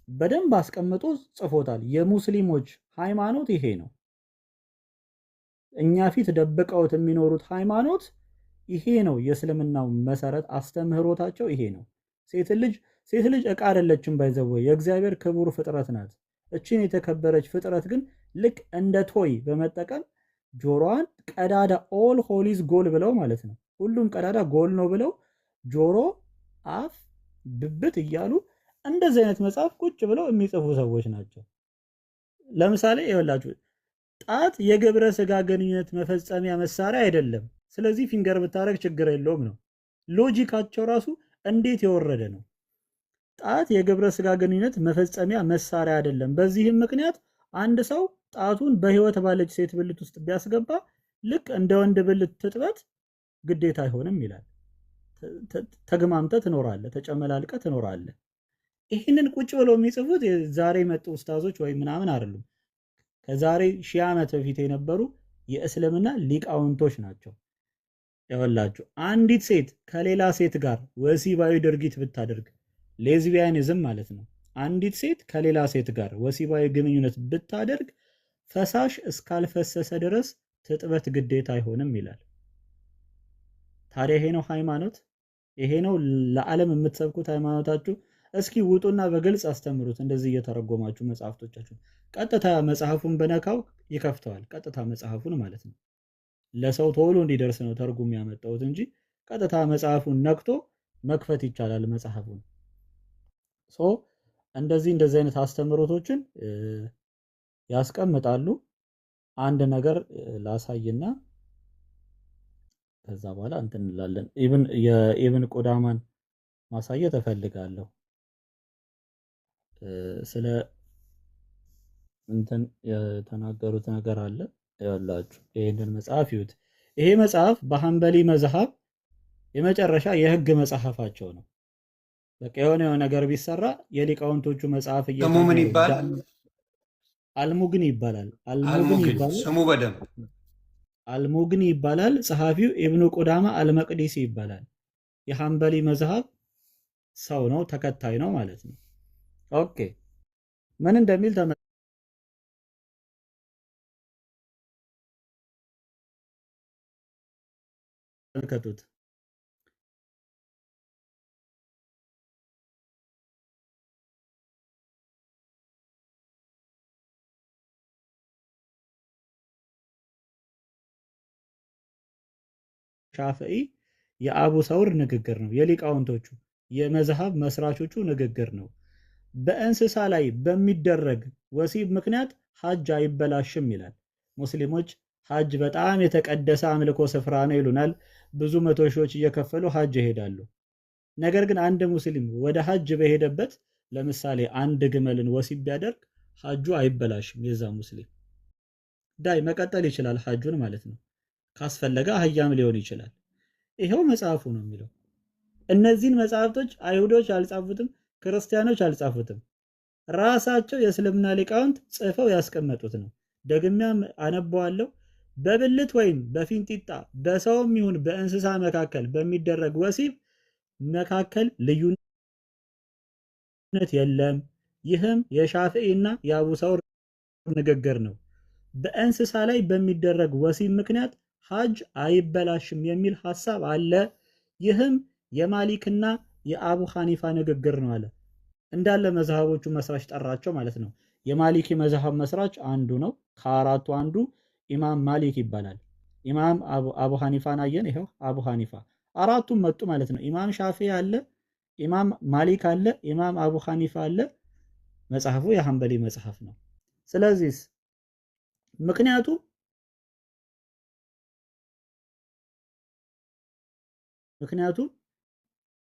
በደንብ አስቀምጦ ጽፎታል። የሙስሊሞች ሃይማኖት ይሄ ነው። እኛ ፊት ደብቀውት የሚኖሩት ሃይማኖት ይሄ ነው። የእስልምናው መሰረት አስተምህሮታቸው ይሄ ነው። ሴት ልጅ ዕቃ አይደለችም፣ ባይዘወይ የእግዚአብሔር ክቡር ፍጥረት ናት። እቺን የተከበረች ፍጥረት ግን ልክ እንደ ቶይ በመጠቀም ጆሮዋን ቀዳዳ ኦል ሆሊዝ ጎል ብለው ማለት ነው። ሁሉም ቀዳዳ ጎል ነው ብለው ጆሮ፣ አፍ፣ ብብት እያሉ እንደዚህ አይነት መጽሐፍ ቁጭ ብለው የሚጽፉ ሰዎች ናቸው። ለምሳሌ ይኸውላችሁ ጣት የግብረ ስጋ ግንኙነት መፈጸሚያ መሳሪያ አይደለም፣ ስለዚህ ፊንገር ብታረግ ችግር የለውም ነው። ሎጂካቸው ራሱ እንዴት የወረደ ነው። ጣት የግብረ ስጋ ግንኙነት መፈጸሚያ መሳሪያ አይደለም። በዚህም ምክንያት አንድ ሰው ጣቱን በህይወት ባለች ሴት ብልት ውስጥ ቢያስገባ ልክ እንደ ወንድ ብልት ትጥበት ግዴታ አይሆንም ይላል። ተግማምተ ትኖራለህ፣ ተጨመላልቀ ትኖራለህ። ይህንን ቁጭ ብለው የሚጽፉት ዛሬ መጡ ኡስታዞች ወይም ምናምን አይደሉም። ከዛሬ 1000 ዓመት በፊት የነበሩ የእስልምና ሊቃውንቶች ናቸው። ያወላችሁ አንዲት ሴት ከሌላ ሴት ጋር ወሲባዊ ድርጊት ብታደርግ ሌዝቢያኒዝም ማለት ነው። አንዲት ሴት ከሌላ ሴት ጋር ወሲባዊ ግንኙነት ብታደርግ ፈሳሽ እስካልፈሰሰ ድረስ ትጥበት ግዴታ አይሆንም ይላል። ታዲያ ይሄ ነው ሃይማኖት? ይሄ ነው ለዓለም የምትሰብኩት ሃይማኖታችሁ? እስኪ ውጡና በግልጽ አስተምሩት። እንደዚህ እየተረጎማችሁ መጽሐፍቶቻችሁ ቀጥታ መጽሐፉን በነካው ይከፍተዋል። ቀጥታ መጽሐፉን ማለት ነው። ለሰው ቶሎ እንዲደርስ ነው ተርጉም ያመጣሁት እንጂ ቀጥታ መጽሐፉን ነክቶ መክፈት ይቻላል መጽሐፉን። እንደዚህ አይነት አስተምሮቶችን ያስቀምጣሉ። አንድ ነገር ላሳይና ከዛ በኋላ እንትን እንላለን። የኢብን ቁዳማን ማሳየት እፈልጋለሁ። ስለ እንትን የተናገሩት ነገር አለ። ያላችሁ ይሄንን መጽሐፍ ይዩት። ይሄ መጽሐፍ በሐንበሊ መዝሐብ የመጨረሻ የህግ መጽሐፋቸው ነው። በቃ የሆነ ነገር ቢሰራ የሊቃውንቶቹ መጽሐፍ ስሙ ምን ይባላል? አልሙግኒ ይባላል። ስሙ በደንብ አልሙግኒ ይባላል። ጸሐፊው ኢብኑ ቁዳማ አልመቅዲሲ ይባላል። የሐንበሊ መዝሐብ ሰው ነው፣ ተከታይ ነው ማለት ነው። ኦኬ ምን እንደሚል ተመልከቱት። ሻፍዒ የአቡ ሰውር ንግግር ነው። የሊቃውንቶቹ የመዝሃብ መስራቾቹ ንግግር ነው። በእንስሳ ላይ በሚደረግ ወሲብ ምክንያት ሐጅ አይበላሽም ይላል። ሙስሊሞች ሐጅ በጣም የተቀደሰ አምልኮ ስፍራ ነው ይሉናል። ብዙ መቶ ሺዎች እየከፈሉ ሐጅ ይሄዳሉ። ነገር ግን አንድ ሙስሊም ወደ ሐጅ በሄደበት ለምሳሌ አንድ ግመልን ወሲብ ቢያደርግ ሐጁ አይበላሽም። የዛ ሙስሊም ዳይ መቀጠል ይችላል ሐጁን ማለት ነው። ካስፈለገ አህያም ሊሆን ይችላል። ይሄው መጽሐፉ ነው የሚለው። እነዚህን መጽሐፍቶች አይሁዶች አልጻፉትም፣ ክርስቲያኖች አልጻፉትም። ራሳቸው የእስልምና ሊቃውንት ጽፈው ያስቀመጡት ነው። ደግሚያም አነበዋለሁ። በብልት ወይም በፊንጢጣ በሰውም ይሁን በእንስሳ መካከል በሚደረግ ወሲብ መካከል ልዩነት የለም። ይህም የሻፊዒና የአቡ ሰውር ንግግር ነው። በእንስሳ ላይ በሚደረግ ወሲብ ምክንያት ሐጅ አይበላሽም የሚል ሐሳብ አለ። ይህም የማሊክና የአቡ ሐኒፋ ንግግር ነው አለ። እንዳለ መዝሃቦቹ መስራች ጠራቸው ማለት ነው። የማሊኪ መዝሃብ መስራች አንዱ ነው። ከአራቱ አንዱ ኢማም ማሊክ ይባላል። ኢማም አቡ ሐኒፋን አየን። ይኸው አቡ ሐኒፋ አራቱም መጡ ማለት ነው። ኢማም ሻፊዒ አለ፣ ኢማም ማሊክ አለ፣ ኢማም አቡ ሐኒፋ አለ። መጽሐፉ የሐንበሊ መጽሐፍ ነው። ስለዚህ ምክንያቱም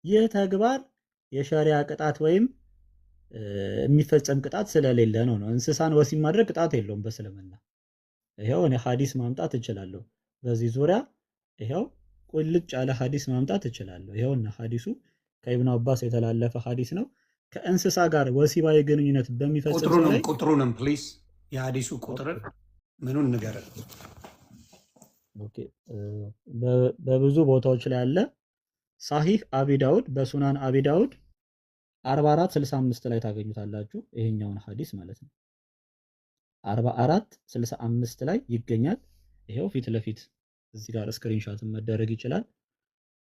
ይህ ተግባር የሸሪያ ቅጣት ወይም የሚፈጸም ቅጣት ስለሌለ ነው። እንስሳን ወሲብ ማድረግ ቅጣት የለውም በእስልምና። ይኸው እኔ ሐዲስ ማምጣት እችላለሁ በዚህ ዙሪያ። ይኸው ቁልጭ ያለ ሐዲስ ማምጣት እችላለሁ። ይኸውና ሐዲሱ ከኢብኑ አባስ የተላለፈ ሐዲስ ነው። ከእንስሳ ጋር ወሲባዊ ግንኙነት በሚፈጽም ሰው ላይ ቁጥሩንም ፕሊዝ የሐዲሱ ቁጥርን ምኑን ንገረን። ኦኬ፣ በብዙ ቦታዎች ላይ አለ። ሳሂህ አቢ ዳውድ በሱናን አቢ ዳውድ 4465 ላይ ታገኙታላችሁ። ይሄኛውን ሐዲስ ማለት ነው። 4465 ላይ ይገኛል። ይሄው ፊት ለፊት እዚህ ጋር ስክሪንሾት መደረግ ይችላል።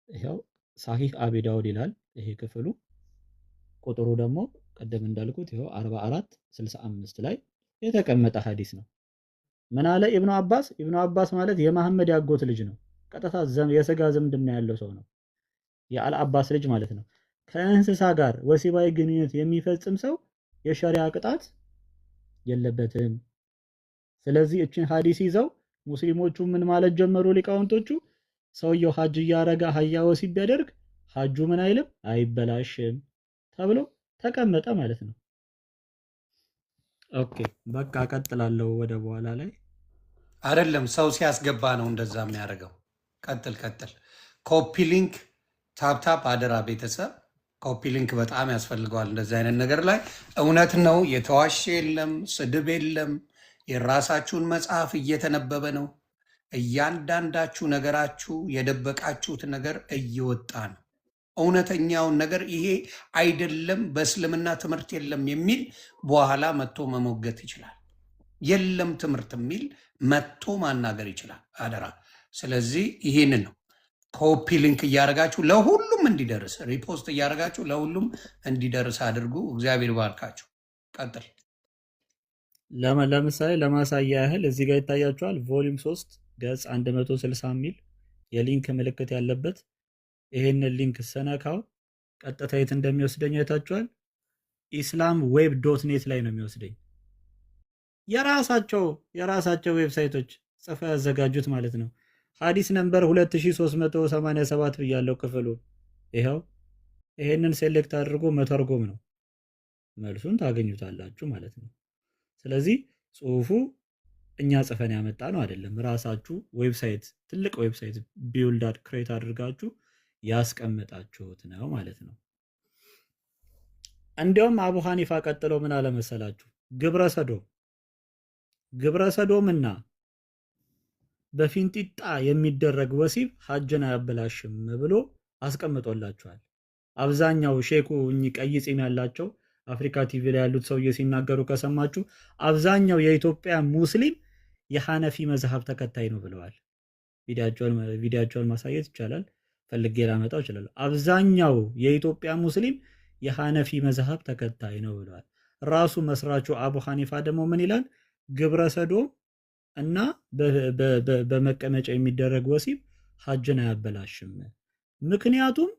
ይሄው ሳሂህ አቢ ዳውድ ይላል ይሄ ክፍሉ። ቁጥሩ ደግሞ ቀደም እንዳልኩት ይሄው 4465 ላይ የተቀመጠ ሐዲስ ነው። ምን አለ ኢብኑ አባስ? ኢብኑ አባስ ማለት የመሐመድ ያጎት ልጅ ነው። ቀጥታ የሥጋ ዝምድና ያለው ሰው ነው። የአልአባስ ልጅ ማለት ነው። ከእንስሳ ጋር ወሲባዊ ግንኙነት የሚፈጽም ሰው የሸሪዓ ቅጣት የለበትም። ስለዚህ እችን ሐዲስ ይዘው ሙስሊሞቹ ምን ማለት ጀመሩ? ሊቃውንቶቹ ሰውየው ሐጅ እያረገ አህያ ወሲብ ቢያደርግ ሐጁ ምን አይልም አይበላሽም ተብሎ ተቀመጠ ማለት ነው። ኦኬ በቃ ቀጥላለሁ ወደ በኋላ ላይ አይደለም ሰው ሲያስገባ ነው እንደዛ የሚያደርገው። ቀጥል። ኮፒ ሊንክ ታፕታፕ አደራ ቤተሰብ ኮፒ ሊንክ በጣም ያስፈልገዋል እንደዚህ አይነት ነገር ላይ። እውነት ነው፣ የተዋሸ የለም፣ ስድብ የለም። የራሳችሁን መጽሐፍ እየተነበበ ነው። እያንዳንዳችሁ ነገራችሁ የደበቃችሁት ነገር እየወጣ ነው። እውነተኛውን ነገር ይሄ አይደለም በእስልምና ትምህርት የለም የሚል በኋላ መጥቶ መሞገት ይችላል። የለም ትምህርት የሚል መጥቶ ማናገር ይችላል። አደራ። ስለዚህ ይህንን ነው ኮፒ ሊንክ እያደረጋችሁ ለሁሉም እንዲደርስ ሪፖስት እያደረጋችሁ ለሁሉም እንዲደርስ አድርጉ። እግዚአብሔር ባርካችሁ። ቀጥል። ለምሳሌ ለማሳያ ያህል እዚህ ጋር ይታያችኋል። ቮሊዩም 3 ገጽ 160 የሚል የሊንክ ምልክት ያለበት ይሄንን ሊንክ ስነካው ቀጥታ የት እንደሚወስደኝ አይታችኋል። ኢስላም ዌብ ዶት ኔት ላይ ነው የሚወስደኝ። የራሳቸው ዌብሳይቶች ጽፈው ያዘጋጁት ማለት ነው። ሐዲስ ነምበር 2387 ብያለው ክፍሉ። ይኸው ይሄንን ሴሌክት አድርጎ መተርጎም ነው። መልሱን ታገኙታላችሁ ማለት ነው። ስለዚህ ጽሁፉ እኛ ጽፈን ያመጣ ነው አይደለም። ራሳችሁ ዌብሳይት ትልቅ ዌብሳይት ቢውልድ ክሬት አድርጋችሁ ያስቀመጣችሁት ነው ማለት ነው። እንዲያውም አቡ ሐኒፋ ቀጥሎ ምን አለመሰላችሁ? ግብረ ሰዶምና በፊንጢጣ የሚደረግ ወሲብ ሐጅን አያበላሽም ብሎ አስቀምጦላችኋል። አብዛኛው ሼኩ እኚህ ቀይ ጺም ያላቸው አፍሪካ ቲቪ ላይ ያሉት ሰውዬ ሲናገሩ ከሰማችሁ አብዛኛው የኢትዮጵያ ሙስሊም የሐነፊ መዝሐብ ተከታይ ነው ብለዋል። ቪዲዮቸውን ማሳየት ይቻላል። ፈልጌ ላመጣው እችላለሁ። አብዛኛው የኢትዮጵያ ሙስሊም የሐነፊ መዝሀብ ተከታይ ነው ብለዋል። ራሱ መስራቹ አቡ ሐኒፋ ደግሞ ምን ይላል? ግብረ ሰዶም እና በመቀመጫ የሚደረግ ወሲብ ሐጅን አያበላሽም፣ ምክንያቱም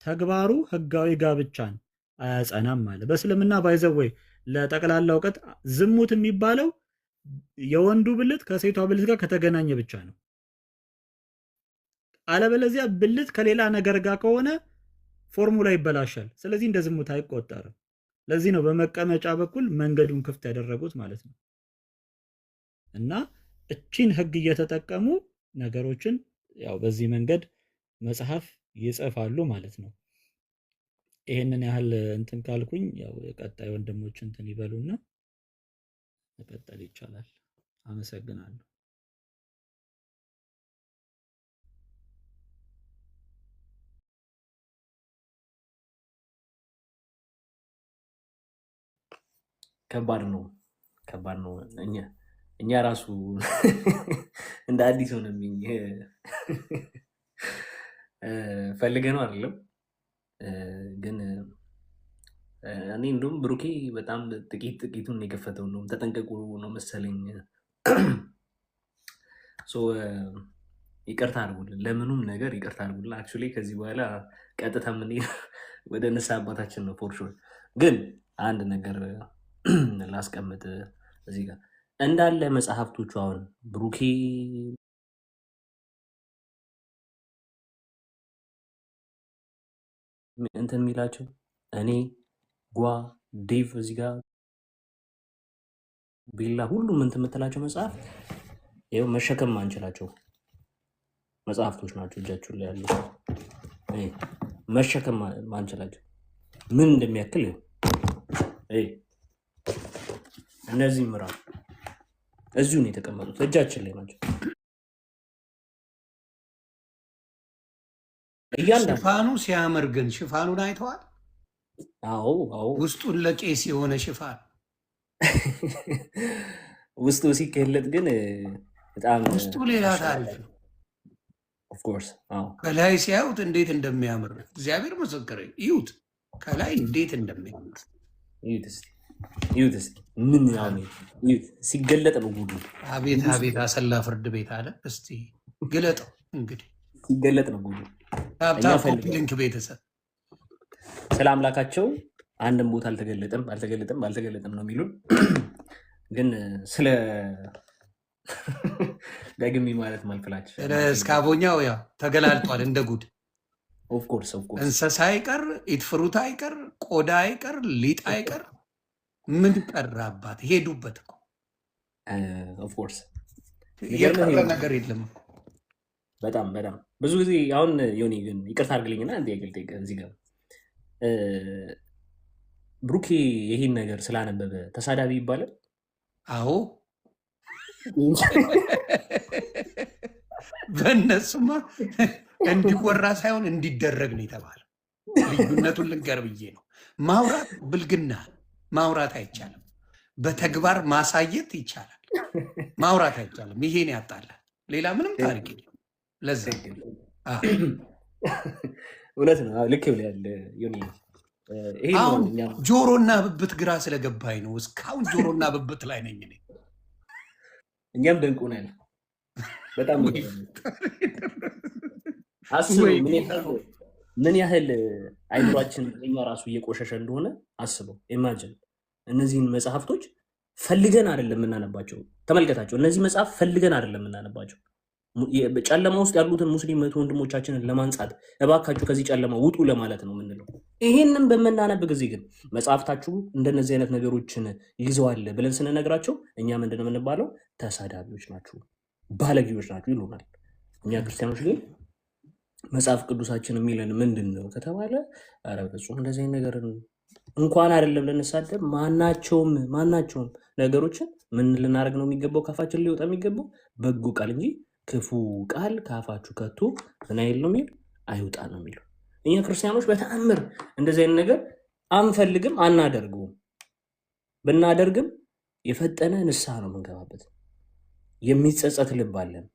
ተግባሩ ህጋዊ ጋብቻን አያጸናም አለ። በእስልምና ባይዘወይ ለጠቅላላ እውቀት ዝሙት የሚባለው የወንዱ ብልት ከሴቷ ብልት ጋር ከተገናኘ ብቻ ነው። አለበለዚያ ብልት ከሌላ ነገር ጋር ከሆነ ፎርሙላ ይበላሻል። ስለዚህ እንደ ዝሙት አይቆጠርም። ለዚህ ነው በመቀመጫ በኩል መንገዱን ክፍት ያደረጉት ማለት ነው። እና እቺን ህግ እየተጠቀሙ ነገሮችን ያው በዚህ መንገድ መጽሐፍ ይጽፋሉ ማለት ነው። ይሄንን ያህል እንትን ካልኩኝ ያው የቀጣይ ወንድሞች እንትን ይበሉና መቀጠል ይቻላል። አመሰግናለሁ። ከባድ ነው። እኛ ራሱ እንደ አዲስ ሆነብኝ። ፈልገ ነው አይደለም ግን እኔ እንደውም ብሩኬ በጣም ጥቂቱን የከፈተው ነው ተጠንቀቁ ነው መሰለኝ። ይቅርታ አድርጉልን፣ ለምኑም ነገር ይቅርታ አድርጉልን። አክቹዋሊ ከዚህ በኋላ ቀጥታ ምን ወደ ንስሐ አባታችን ነው ፎር ሹር። ግን አንድ ነገር ላስቀምጥ እዚህ ጋር እንዳለ መጽሐፍቶቹ አሁን ብሩኬ እንትን የሚላቸው እኔ ዴቭ እዚህ ጋር ቤላ ሁሉም እንትን የምትላቸው መጽሐፍ ይኸው መሸከም ማንችላቸው መጽሐፍቶች ናቸው እጃችሁ ላይ ያሉ መሸከም ማንችላቸው ምን እንደሚያክል ይኸው እነዚህ ምዕራፍ እዚሁ ነው የተቀመጡት እጃችን ላይ ናቸው። ሽፋኑ ሲያምር ግን ሽፋኑን አይተዋል? አዎ ውስጡን ለቄስ የሆነ ሽፋን ውስጡ ሲገለጥ ግን በጣም ውስጡ ሌላ ታሪክ ነው። ኦፍኮርስ ከላይ ሲያዩት እንዴት እንደሚያምር እግዚአብሔር ምስክር ይዩት። ከላይ እንዴት እንደሚያምር ይዩት እስኪ ምን ይዩት። ሲገለጥ ነው ጉዱ። አቤት አቤት አሰላ ፍርድ ቤት አለ። እስቲ ግለጠው እንግዲህ። ሲገለጥ ነው ጉዱ። ታፕታፕ ሊንክ ቤተሰብ ስለ አምላካቸው አንድም ቦታ አልተገለጠም ነው የሚሉን። ግን ስለ ደግሜ ማለት ማልፍላች እስካቦኛው ያው ተገላልጧል እንደ ጉድ። ኦፍኮርስ እንስሳ አይቀር፣ ኢትፍሩት አይቀር፣ ቆዳ አይቀር፣ ሊጥ አይቀር፣ ምን ቀራባት? ሄዱበት እኮ ኦፍኮርስ የቀረ ነገር የለም። በጣም ብዙ ጊዜ አሁን ዮኒ ግን ይቅርታ አድርግልኝና እንደ የግል እዚህ ጋር ብሩኬ ይሄን ነገር ስላነበበ ተሳዳቢ ይባላል? አዎ በእነሱማ እንዲወራ ሳይሆን እንዲደረግ ነው የተባለው። ልዩነቱን ልንገር ብዬ ነው። ማውራት ብልግና፣ ማውራት አይቻልም። በተግባር ማሳየት ይቻላል። ማውራት አይቻልም። ይሄን ያጣላል። ሌላ ምንም ታሪክ የለም። ለዛ እውነት ነው። ልክ ብለሃል ዮኒ። አሁን ጆሮና ብብት ግራ ስለገባኝ ነው። እስካሁን ጆሮና ብብት ላይ ነኝ እኔ። እኛም ደንቁናል በጣም አስበው። ምን ያህል አይምሯችን እኛ ራሱ እየቆሸሸ እንደሆነ አስበው። ኢማጅን እነዚህን መጽሐፍቶች ፈልገን አይደለም የምናነባቸው። ተመልከታቸው። እነዚህ መጽሐፍ ፈልገን አይደለም የምናነባቸው። ጨለማ ውስጥ ያሉትን ሙስሊም ወንድሞቻችንን ለማንጻት እባካችሁ ከዚህ ጨለማ ውጡ ለማለት ነው የምንለው። ይሄንን በምናነብ ጊዜ ግን መጽሐፍታችሁ እንደነዚህ አይነት ነገሮችን ይዘዋል ብለን ስንነግራቸው እኛ ምንድን ነው የምንባለው? ተሳዳቢዎች ናችሁ፣ ባለጌዎች ናችሁ ይሉናል። እኛ ክርስቲያኖች ግን መጽሐፍ ቅዱሳችን የሚለን ምንድን ነው ከተባለ ኧረ በፍጹም እንደዚህ አይነት ነገር እንኳን አይደለም ልንሳደብ፣ ማናቸውም ነገሮችን ምን ልናደርግ ነው የሚገባው? ካፋችን ሊወጣ የሚገባው በጎ ቃል እንጂ ክፉ ቃል ከአፋችሁ ከቶ ምን አይል ነው የሚል አይውጣ ነው የሚለው። እኛ ክርስቲያኖች በተአምር እንደዚህ አይነት ነገር አንፈልግም፣ አናደርገውም። ብናደርግም የፈጠነ ንስሐ ነው የምንገባበት። የሚጸጸት ልብ አለን።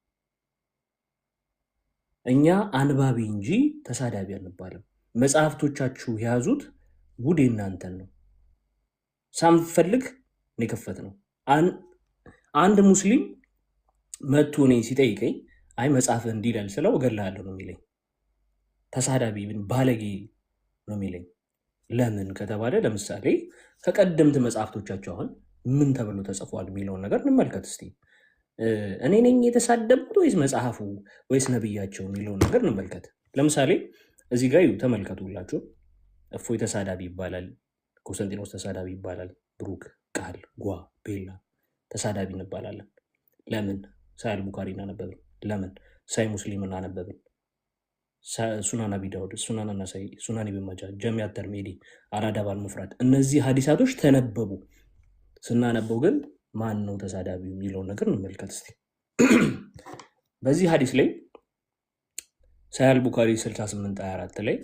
እኛ አንባቢ እንጂ ተሳዳቢ አንባልም። መጽሐፍቶቻችሁ የያዙት ጉድ የእናንተን ነው። ሳንፈልግ ነው የከፈትነው። አንድ ሙስሊም መጥቶ እኔን ሲጠይቀኝ አይ መጽሐፍህ እንዲህ ይላል ስለው እገድልሃለሁ ነው የሚለኝ። ተሳዳቢ ባለጌ ነው የሚለኝ። ለምን ከተባለ ለምሳሌ ከቀደምት መጽሐፍቶቻቸው አሁን ምን ተብሎ ተጽፏል የሚለውን ነገር እንመልከት እስቲ። እኔ ነኝ የተሳደብኩት ወይስ መጽሐፉ ወይስ ነብያቸው የሚለውን ነገር እንመልከት። ለምሳሌ እዚህ ጋር ተመልከቱላችሁ። እፎይ ተሳዳቢ ይባላል፣ ኮንስታንቲኖስ ተሳዳቢ ይባላል፣ ብሩክ፣ ቃል፣ ጓ፣ ቤላ ተሳዳቢ እንባላለን። ለምን? ሳይል ቡካሪ እናነበብን። ለምን? ሳይ ሙስሊም እናነበብን። ሱናን አቢ ዳውድ፣ ሱናን ናሳይ፣ ሱናን ኢብን ማጃ፣ ጀሚዓ ተርሚዚ፣ አልአዳብ አልሙፍረድ እነዚህ ሀዲሳቶች ተነበቡ። ስናነበው ግን ማን ነው ተሳዳቢው የሚለውን ነገር እንመልከት እስቲ። በዚህ ሀዲስ ላይ ሳይል ቡካሪ 6824 ላይ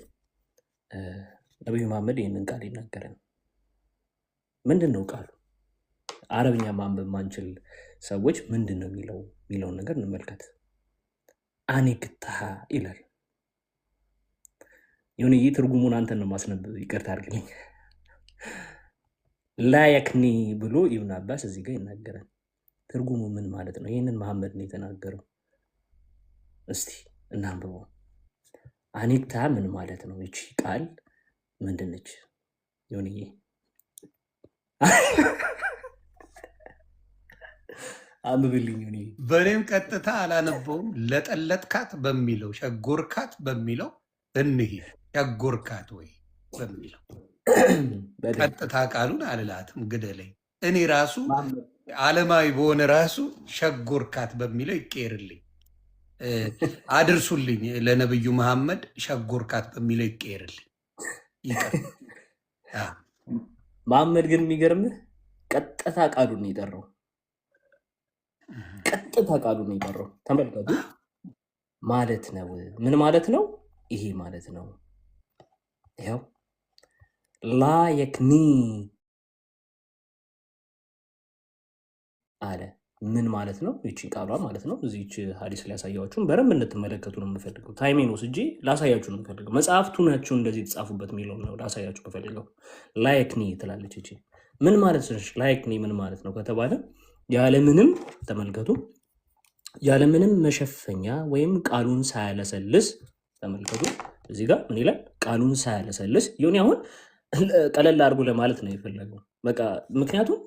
ነቢዩ መሐመድ ይህንን ቃል ይናገረን። ምንድን ነው ቃሉ? አረብኛ ማንበብ ማንችል ሰዎች ምንድን ነው የሚለውን ነገር እንመልከት። አኔክታሃ ይላል። ይሁን ይህ ትርጉሙን አንተን ነው ማስነበብ፣ ይቅርታ አድርግልኝ። ላየክኒ ብሎ ኢብኑ አባስ እዚህ ጋር ይናገራል። ትርጉሙ ምን ማለት ነው? ይህንን መሐመድ ነው የተናገረው። እስቲ እናንብበው። አኔክታ ምን ማለት ነው? ይቺ ቃል ምንድን ነች? ይሁን አንብብልኝ። ይሁን በእኔም ቀጥታ አላነበውም። ለጠለጥካት በሚለው ሸጎርካት በሚለው እንሂድ። ሸጎርካት ወይ በሚለው ቀጥታ ቃሉን አልላትም፣ ግደለኝ። እኔ ራሱ ዓለማዊ በሆነ ራሱ ሸጎርካት በሚለው ይቀየርልኝ፣ አድርሱልኝ። ለነብዩ መሐመድ ሸጎርካት በሚለው ይቀየርልኝ። ይቀር መሐመድ ግን የሚገርምህ ቀጥታ ቃሉን የጠራው ቀጥታ ቃሉን የጠራው ተመልከቱ። ማለት ነው ምን ማለት ነው? ይሄ ማለት ነው ይኸው ላየክኒ አለ። ምን ማለት ነው? ይቺ ቃሏ ማለት ነው። እዚች ሀዲስ ላይ ያሳያችሁን በደንብ እንድትመለከቱ ነው የምፈልገው። ታይሜን ወስጄ ላሳያችሁ ነው የምፈልገው። መጽሐፍቱ ናቸው እንደዚህ የተጻፉበት የሚለው ነው ላሳያችሁ የምፈልገው። ላየክኒ ትላለች። ይቺ ምን ማለት ነው? ላየክኒ ምን ማለት ነው ከተባለ ያለምንም ተመልከቱ፣ ያለምንም መሸፈኛ ወይም ቃሉን ሳያለሰልስ ተመልከቱ። እዚህ ጋር ምን ይላል? ቃሉን ሳያለሰልስ ይሁን። አሁን ቀለል አድርጎ ለማለት ነው የፈለገው። በቃ ምክንያቱም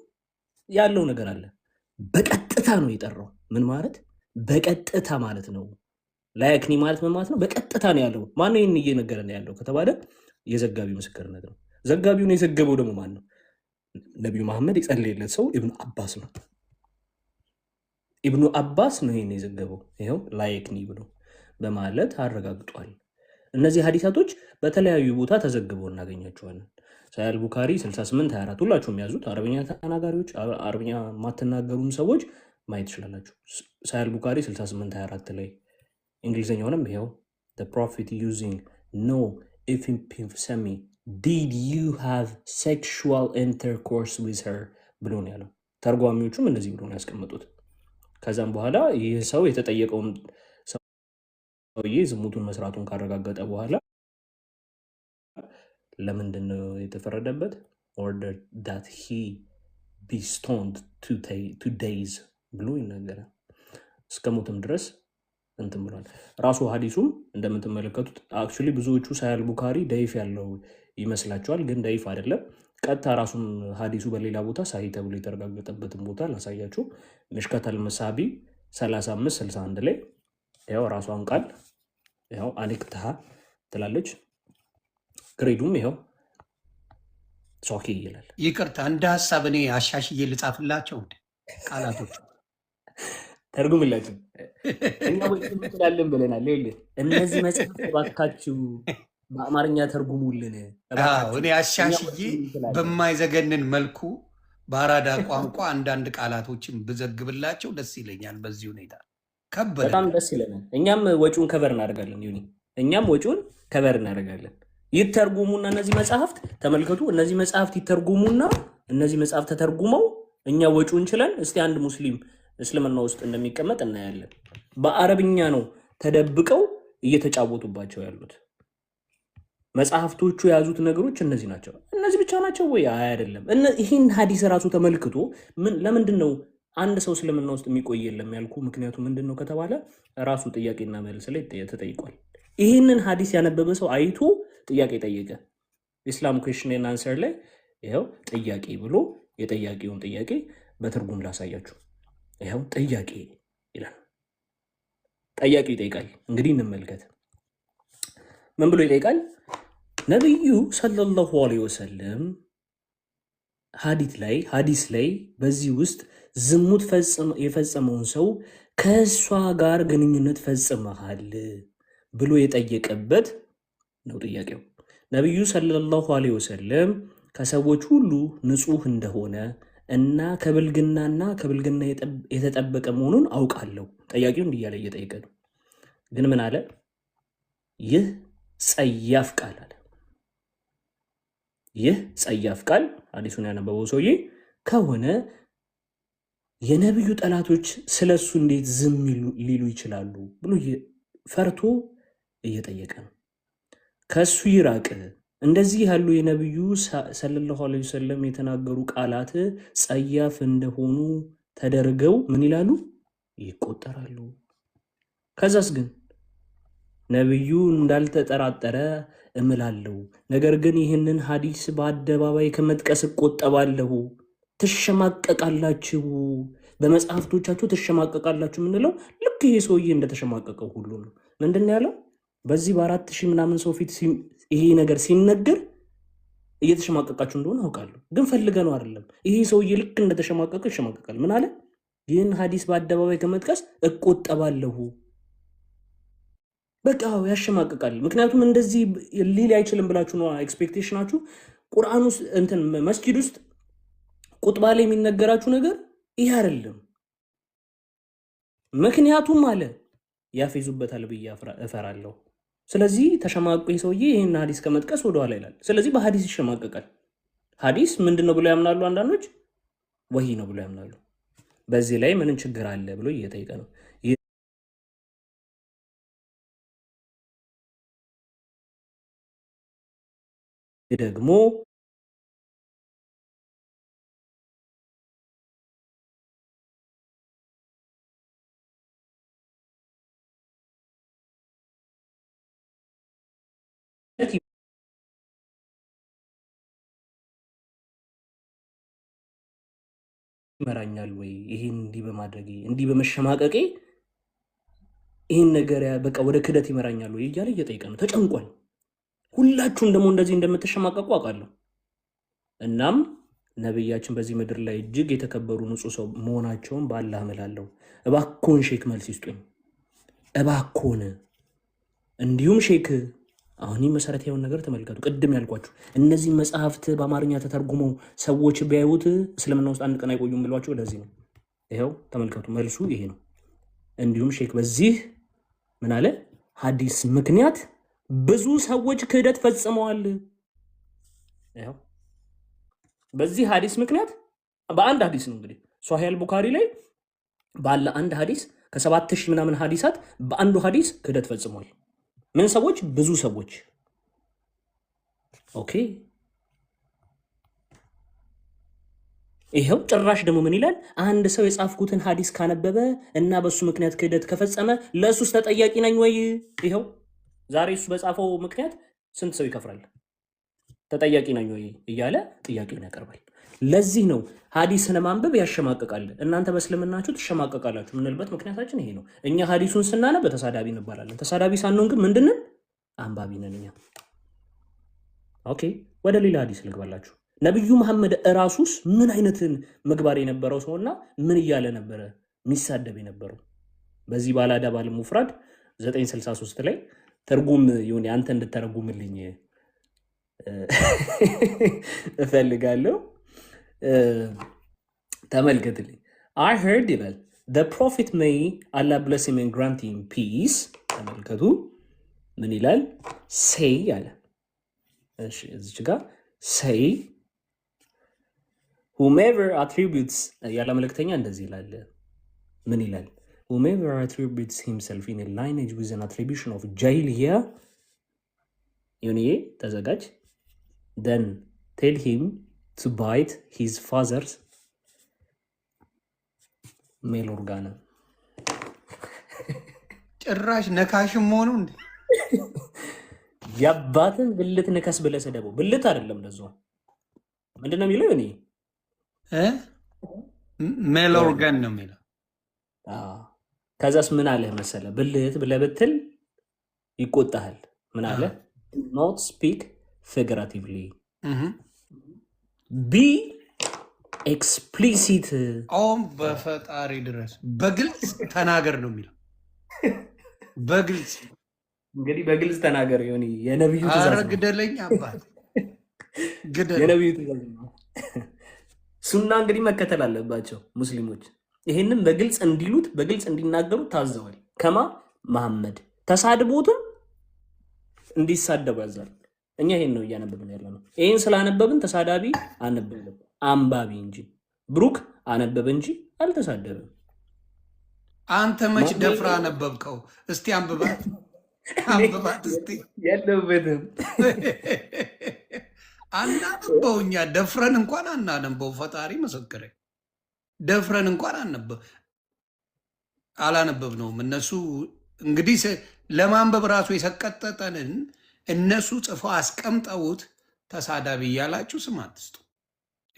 ያለው ነገር አለ። በቀጥታ ነው የጠራው። ምን ማለት በቀጥታ ማለት ነው? ላየክኒ ማለት ምን ማለት ነው? በቀጥታ ነው ያለው። ማነው ይህን እየነገረን ያለው ከተባለ የዘጋቢው ምስክርነት ነው። ዘጋቢውን የዘገበው ደግሞ ማን ነው? ነቢዩ መሐመድ የጸለየለት ሰው ኢብኑ አባስ ነው። ኢብኑ አባስ ነው ይህን የዘገበው። ይኸው ላየክኒ ብሎ በማለት አረጋግጧል። እነዚህ ሀዲሳቶች በተለያዩ ቦታ ተዘግበው እናገኛቸዋለን። ሳሂህ ቡካሪ 6824 ሁላችሁም ያዙት። አረብኛ ተናጋሪዎች፣ አረብኛ የማትናገሩም ሰዎች ማየት ትችላላችሁ። ሳሂህ ቡካሪ 6824 ላይ እንግሊዝኛውንም ይኸው the prophet using no infamy did you have sexual intercourse with her ብሎ ነው ያለው። ተርጓሚዎቹም እንደዚህ ብሎ ነው ያስቀመጡት። ከዛም በኋላ ይህ ሰው የተጠየቀውን ሰውዬ ዝሙቱን መስራቱን ካረጋገጠ በኋላ ለምንድን ነው የተፈረደበት? order that he be stoned 2 days ብሎ ይናገራል። እስከ ሞትም ድረስ እንትን ብሏል። ራሱ ሀዲሱም እንደምትመለከቱት አክቹዋሊ ብዙዎቹ ሳሂህ ቡካሪ ደይፍ ያለው ይመስላቸዋል፣ ግን ደይፍ አይደለም። ቀጥታ ራሱም ሀዲሱ በሌላ ቦታ ሳሂህ ተብሎ የተረጋገጠበትን ቦታ ላሳያችሁ። ምሽከተል መሳቢ 3561 ላይ ያው ራሷን ቃል ያው አኔክታሃ ትላለች። ግሬዱም ይኸው ሶኪ ይላል። ይቅርታ እንደ ሀሳብ እኔ አሻሽዬ ልጻፍላቸው ቃላቶች ተርጉምላችሁ እኛ ወይ እንችላለን ብለናል። ይኸውልህ እነዚህ መጽሐፍ እባካችሁ በአማርኛ ተርጉሙልን። እኔ አሻሽዬ በማይዘገንን መልኩ በአራዳ ቋንቋ አንዳንድ ቃላቶችን ብዘግብላቸው ደስ ይለኛል። በዚህ ሁኔታ ከበደ በጣም ደስ ይለናል። እኛም ወጪውን ከበር እናደርጋለን። ይሁን እኛም ወጪውን ከበር እናደርጋለን። ይተርጉሙና እነዚህ መጽሐፍት ተመልከቱ። እነዚህ መጽሐፍት ይተርጉሙና እነዚህ መጽሐፍት ተተርጉመው እኛ ወጪውን ችለን እስቲ አንድ ሙስሊም እስልምና ውስጥ እንደሚቀመጥ እናያለን። በአረብኛ ነው ተደብቀው እየተጫወቱባቸው ያሉት። መጽሐፍቶቹ የያዙት ነገሮች እነዚህ ናቸው። እነዚህ ብቻ ናቸው ወይ? አይደለም። ይህን ሀዲስ ራሱ ተመልክቶ ለምንድን ነው አንድ ሰው እስልምና ውስጥ የሚቆይ የለም ያልኩ? ምክንያቱ ምንድን ነው ከተባለ ራሱ ጥያቄና መልስ ላይ ተጠይቋል። ይህንን ሀዲስ ያነበበ ሰው አይቶ ጥያቄ ጠየቀ። ኢስላም ኩዌሽን ኤንድ አንሰር ላይ ይኸው ጥያቄ ብሎ የጠያቄውን ጥያቄ በትርጉም ላሳያችሁ። ይኸው ጥያቄ ይላል። ጠያቂው ይጠይቃል። እንግዲህ እንመልከት። ምን ብሎ ይጠይቃል? ነቢዩ ሰለላሁ ዐለይሂ ወሰለም ሀዲስ ላይ በዚህ ውስጥ ዝሙት የፈጸመውን ሰው ከእሷ ጋር ግንኙነት ፈጽመሃል ብሎ የጠየቀበት ነው ጥያቄው። ነቢዩ ሰለላሁ ዐለይሂ ወሰለም ከሰዎች ሁሉ ንጹህ እንደሆነ እና ከብልግና የተጠበቀ መሆኑን አውቃለሁ። ጠያቂው እንዲህ እያለ እየጠየቀ ነው። ግን ምን አለ? ይህ ጸያፍ ቃል አለ። ይህ ጸያፍ ቃል ሐዲሱን ያነበበው ሰውዬ ከሆነ የነቢዩ ጠላቶች ስለሱ እንዴት ዝም ሊሉ ይችላሉ ብሎ ፈርቶ እየጠየቀ ነው። ከሱ ይራቅ። እንደዚህ ያሉ የነቢዩ ሰለላሁ ዐለይሂ ወሰለም የተናገሩ ቃላት ጸያፍ እንደሆኑ ተደርገው ምን ይላሉ? ይቆጠራሉ። ከዛስ ግን ነቢዩ እንዳልተጠራጠረ እምላለሁ፣ ነገር ግን ይህንን ሀዲስ በአደባባይ ከመጥቀስ እቆጠባለሁ። ትሸማቀቃላችሁ፣ በመጽሐፍቶቻችሁ ትሸማቀቃላችሁ የምንለው ልክ ይሄ ሰውዬ እንደተሸማቀቀው ሁሉ ነው። ምንድን ነው ያለው? በዚህ በ4000 ምናምን ሰው ፊት ይሄ ነገር ሲነገር እየተሸማቀቃችሁ እንደሆነ አውቃለሁ፣ ግን ፈልገ ነው አይደለም። ይሄ ሰውዬ ልክ እንደተሸማቀቀ ይሸማቀቃል። ምን አለ? ይህን ሀዲስ በአደባባይ ከመጥቀስ እቆጠባለሁ። በቃ ያሸማቀቃል። ምክንያቱም እንደዚህ ሊል አይችልም ብላችሁ ነው ኤክስፔክቴሽናችሁ። ቁርአን ውስጥ እንትን መስጊድ ውስጥ ቁጥባ ላይ የሚነገራችሁ ነገር ይህ አይደለም። ምክንያቱም አለ ያፌዙበታል ብዬ እፈራለሁ። ስለዚህ ተሸማቆ ሰውዬ ይህን ሀዲስ ከመጥቀስ ወደኋላ ይላል። ስለዚህ በሀዲስ ይሸማቀቃል። ሀዲስ ምንድን ነው ብሎ ያምናሉ? አንዳንዶች ወሂ ነው ብሎ ያምናሉ። በዚህ ላይ ምንም ችግር አለ ብሎ እየጠየቀ ነው። ደግሞ ይመራኛል ወይ ይሄን እንዲህ በማድረጌ እንዲህ በመሸማቀቄ ይህን ነገር በቃ ወደ ክደት ይመራኛል ወይ እያለ እየጠየቀ ነው። ተጨንቋል። ሁላችሁም ደግሞ እንደዚህ እንደምትሸማቀቁ አውቃለሁ። እናም ነቢያችን በዚህ ምድር ላይ እጅግ የተከበሩ ንጹህ ሰው መሆናቸውን በአላህ እምላለሁ። እባክዎን ሼክ መልስ ይስጡኝ፣ እባክዎን። እንዲሁም ሼክ አሁን መሰረት የሆነ ነገር ተመልከቱ። ቅድም ያልኳችሁ እነዚህ መጽሐፍት በአማርኛ ተተርጉመው ሰዎች ቢያዩት እስልምና ውስጥ አንድ ቀን አይቆዩም ብሏቸው ለዚህ ነው። ይኸው ተመልከቱ፣ መልሱ ይሄ ነው። እንዲሁም ሼክ በዚህ ምን አለ? ሀዲስ ምክንያት ብዙ ሰዎች ክህደት ፈጽመዋል። ይኸው በዚህ ሀዲስ ምክንያት በአንድ ሀዲስ ነው እንግዲህ ሶሒህ አልቡኻሪ ላይ ባለ አንድ ሀዲስ ከ7000 ምናምን ሀዲሳት በአንዱ ሀዲስ ክህደት ፈጽመዋል። ምን ሰዎች? ብዙ ሰዎች። ኦኬ ይኸው ጭራሽ ደግሞ ምን ይላል? አንድ ሰው የጻፍኩትን ሀዲስ ካነበበ እና በሱ ምክንያት ክህደት ከፈጸመ ለእሱስ ተጠያቂ ነኝ ወይ? ይኸው ዛሬ እሱ በጻፈው ምክንያት ስንት ሰው ይከፍራል? ተጠያቂ ነኝ ወይ እያለ ጥያቄውን ያቀርባል። ለዚህ ነው ሀዲስን ማንበብ ያሸማቀቃል። እናንተ በእስልምናችሁ ትሸማቀቃላችሁ የምንልበት ምክንያታችን ይሄ ነው። እኛ ሀዲሱን ስናነብ ተሳዳቢ እንባላለን። ተሳዳቢ ሳንሆን ግን ምንድንን? አንባቢ ነን እኛ። ኦኬ ወደ ሌላ ሀዲስ ልግባላችሁ። ነቢዩ መሐመድ እራሱስ ምን አይነትን ምግባር የነበረው ሰውና ምን እያለ ነበረ የሚሳደብ የነበረው? በዚህ ባለአዳብ አልሙፍራድ 963 ላይ ትርጉም ይሁን አንተ እንድተረጉምልኝ እፈልጋለሁ። ተመልከትልኝ። I heard ይላል the prophet may Allah bless him and grant him peace። ተመልከቱ ምን ይላል? say አለ። እሺ እዚች ጋር say whomever attributes ያለ መልእክተኛ እንደዚህ ይላል። ምን ይላል? whomever attributes himself in a lineage with an attribution of jahiliya, ተዘጋጅ, then tell him to bite his father's male organ. ጭራሽ ነካሽም ሆኑ እንዴ? ያባትን ብልት ንከስ ብለህ ሰደበው። ብልት አይደለም ለዛው ምንድነው የሚለው? እኔ ሜል ኦርጋን ነው የሚለው። ከዛስ ምን አለህ መሰለ? ብልት ብለህ ብትል ይቆጣሃል። ምን አለ? not speak figuratively, be explicit. በፈጣሪ ድረስ በግልጽ ተናገር ነው የሚለው። በግልጽ እንግዲህ በግልጽ ተናገር። ይሁን የነብዩ ትእዛዝ ነው። ግደለኝ አባት ግደለኝ። የነብዩ ትእዛዝ ነው። ሱና እንግዲህ መከተል አለባቸው ሙስሊሞች። ይሄንን በግልጽ እንዲሉት በግልጽ እንዲናገሩ ታዘዋል። ከማ መሐመድ ተሳድቦትም እንዲሳደቡ ያዛል። እኛ ይሄን ነው እያነበብን ያለ ነው። ይሄን ስላነበብን ተሳዳቢ አነበብን፣ አንባቢ እንጂ ብሩክ አነበበ እንጂ አልተሳደበም። አንተ መች ደፍራ አነበብከው? እስቲ አንብባት አንብባት እስቲ። የለበትም አናነበው። እኛ ደፍረን እንኳን አናነበው። ፈጣሪ ምስክሬ ደፍረን እንኳን አላነበብነውም። እነሱ እንግዲህ ለማንበብ ራሱ የሰቀጠጠንን እነሱ ጽፈው አስቀምጠውት ተሳዳቢ እያላችሁ ስም አትስጡ።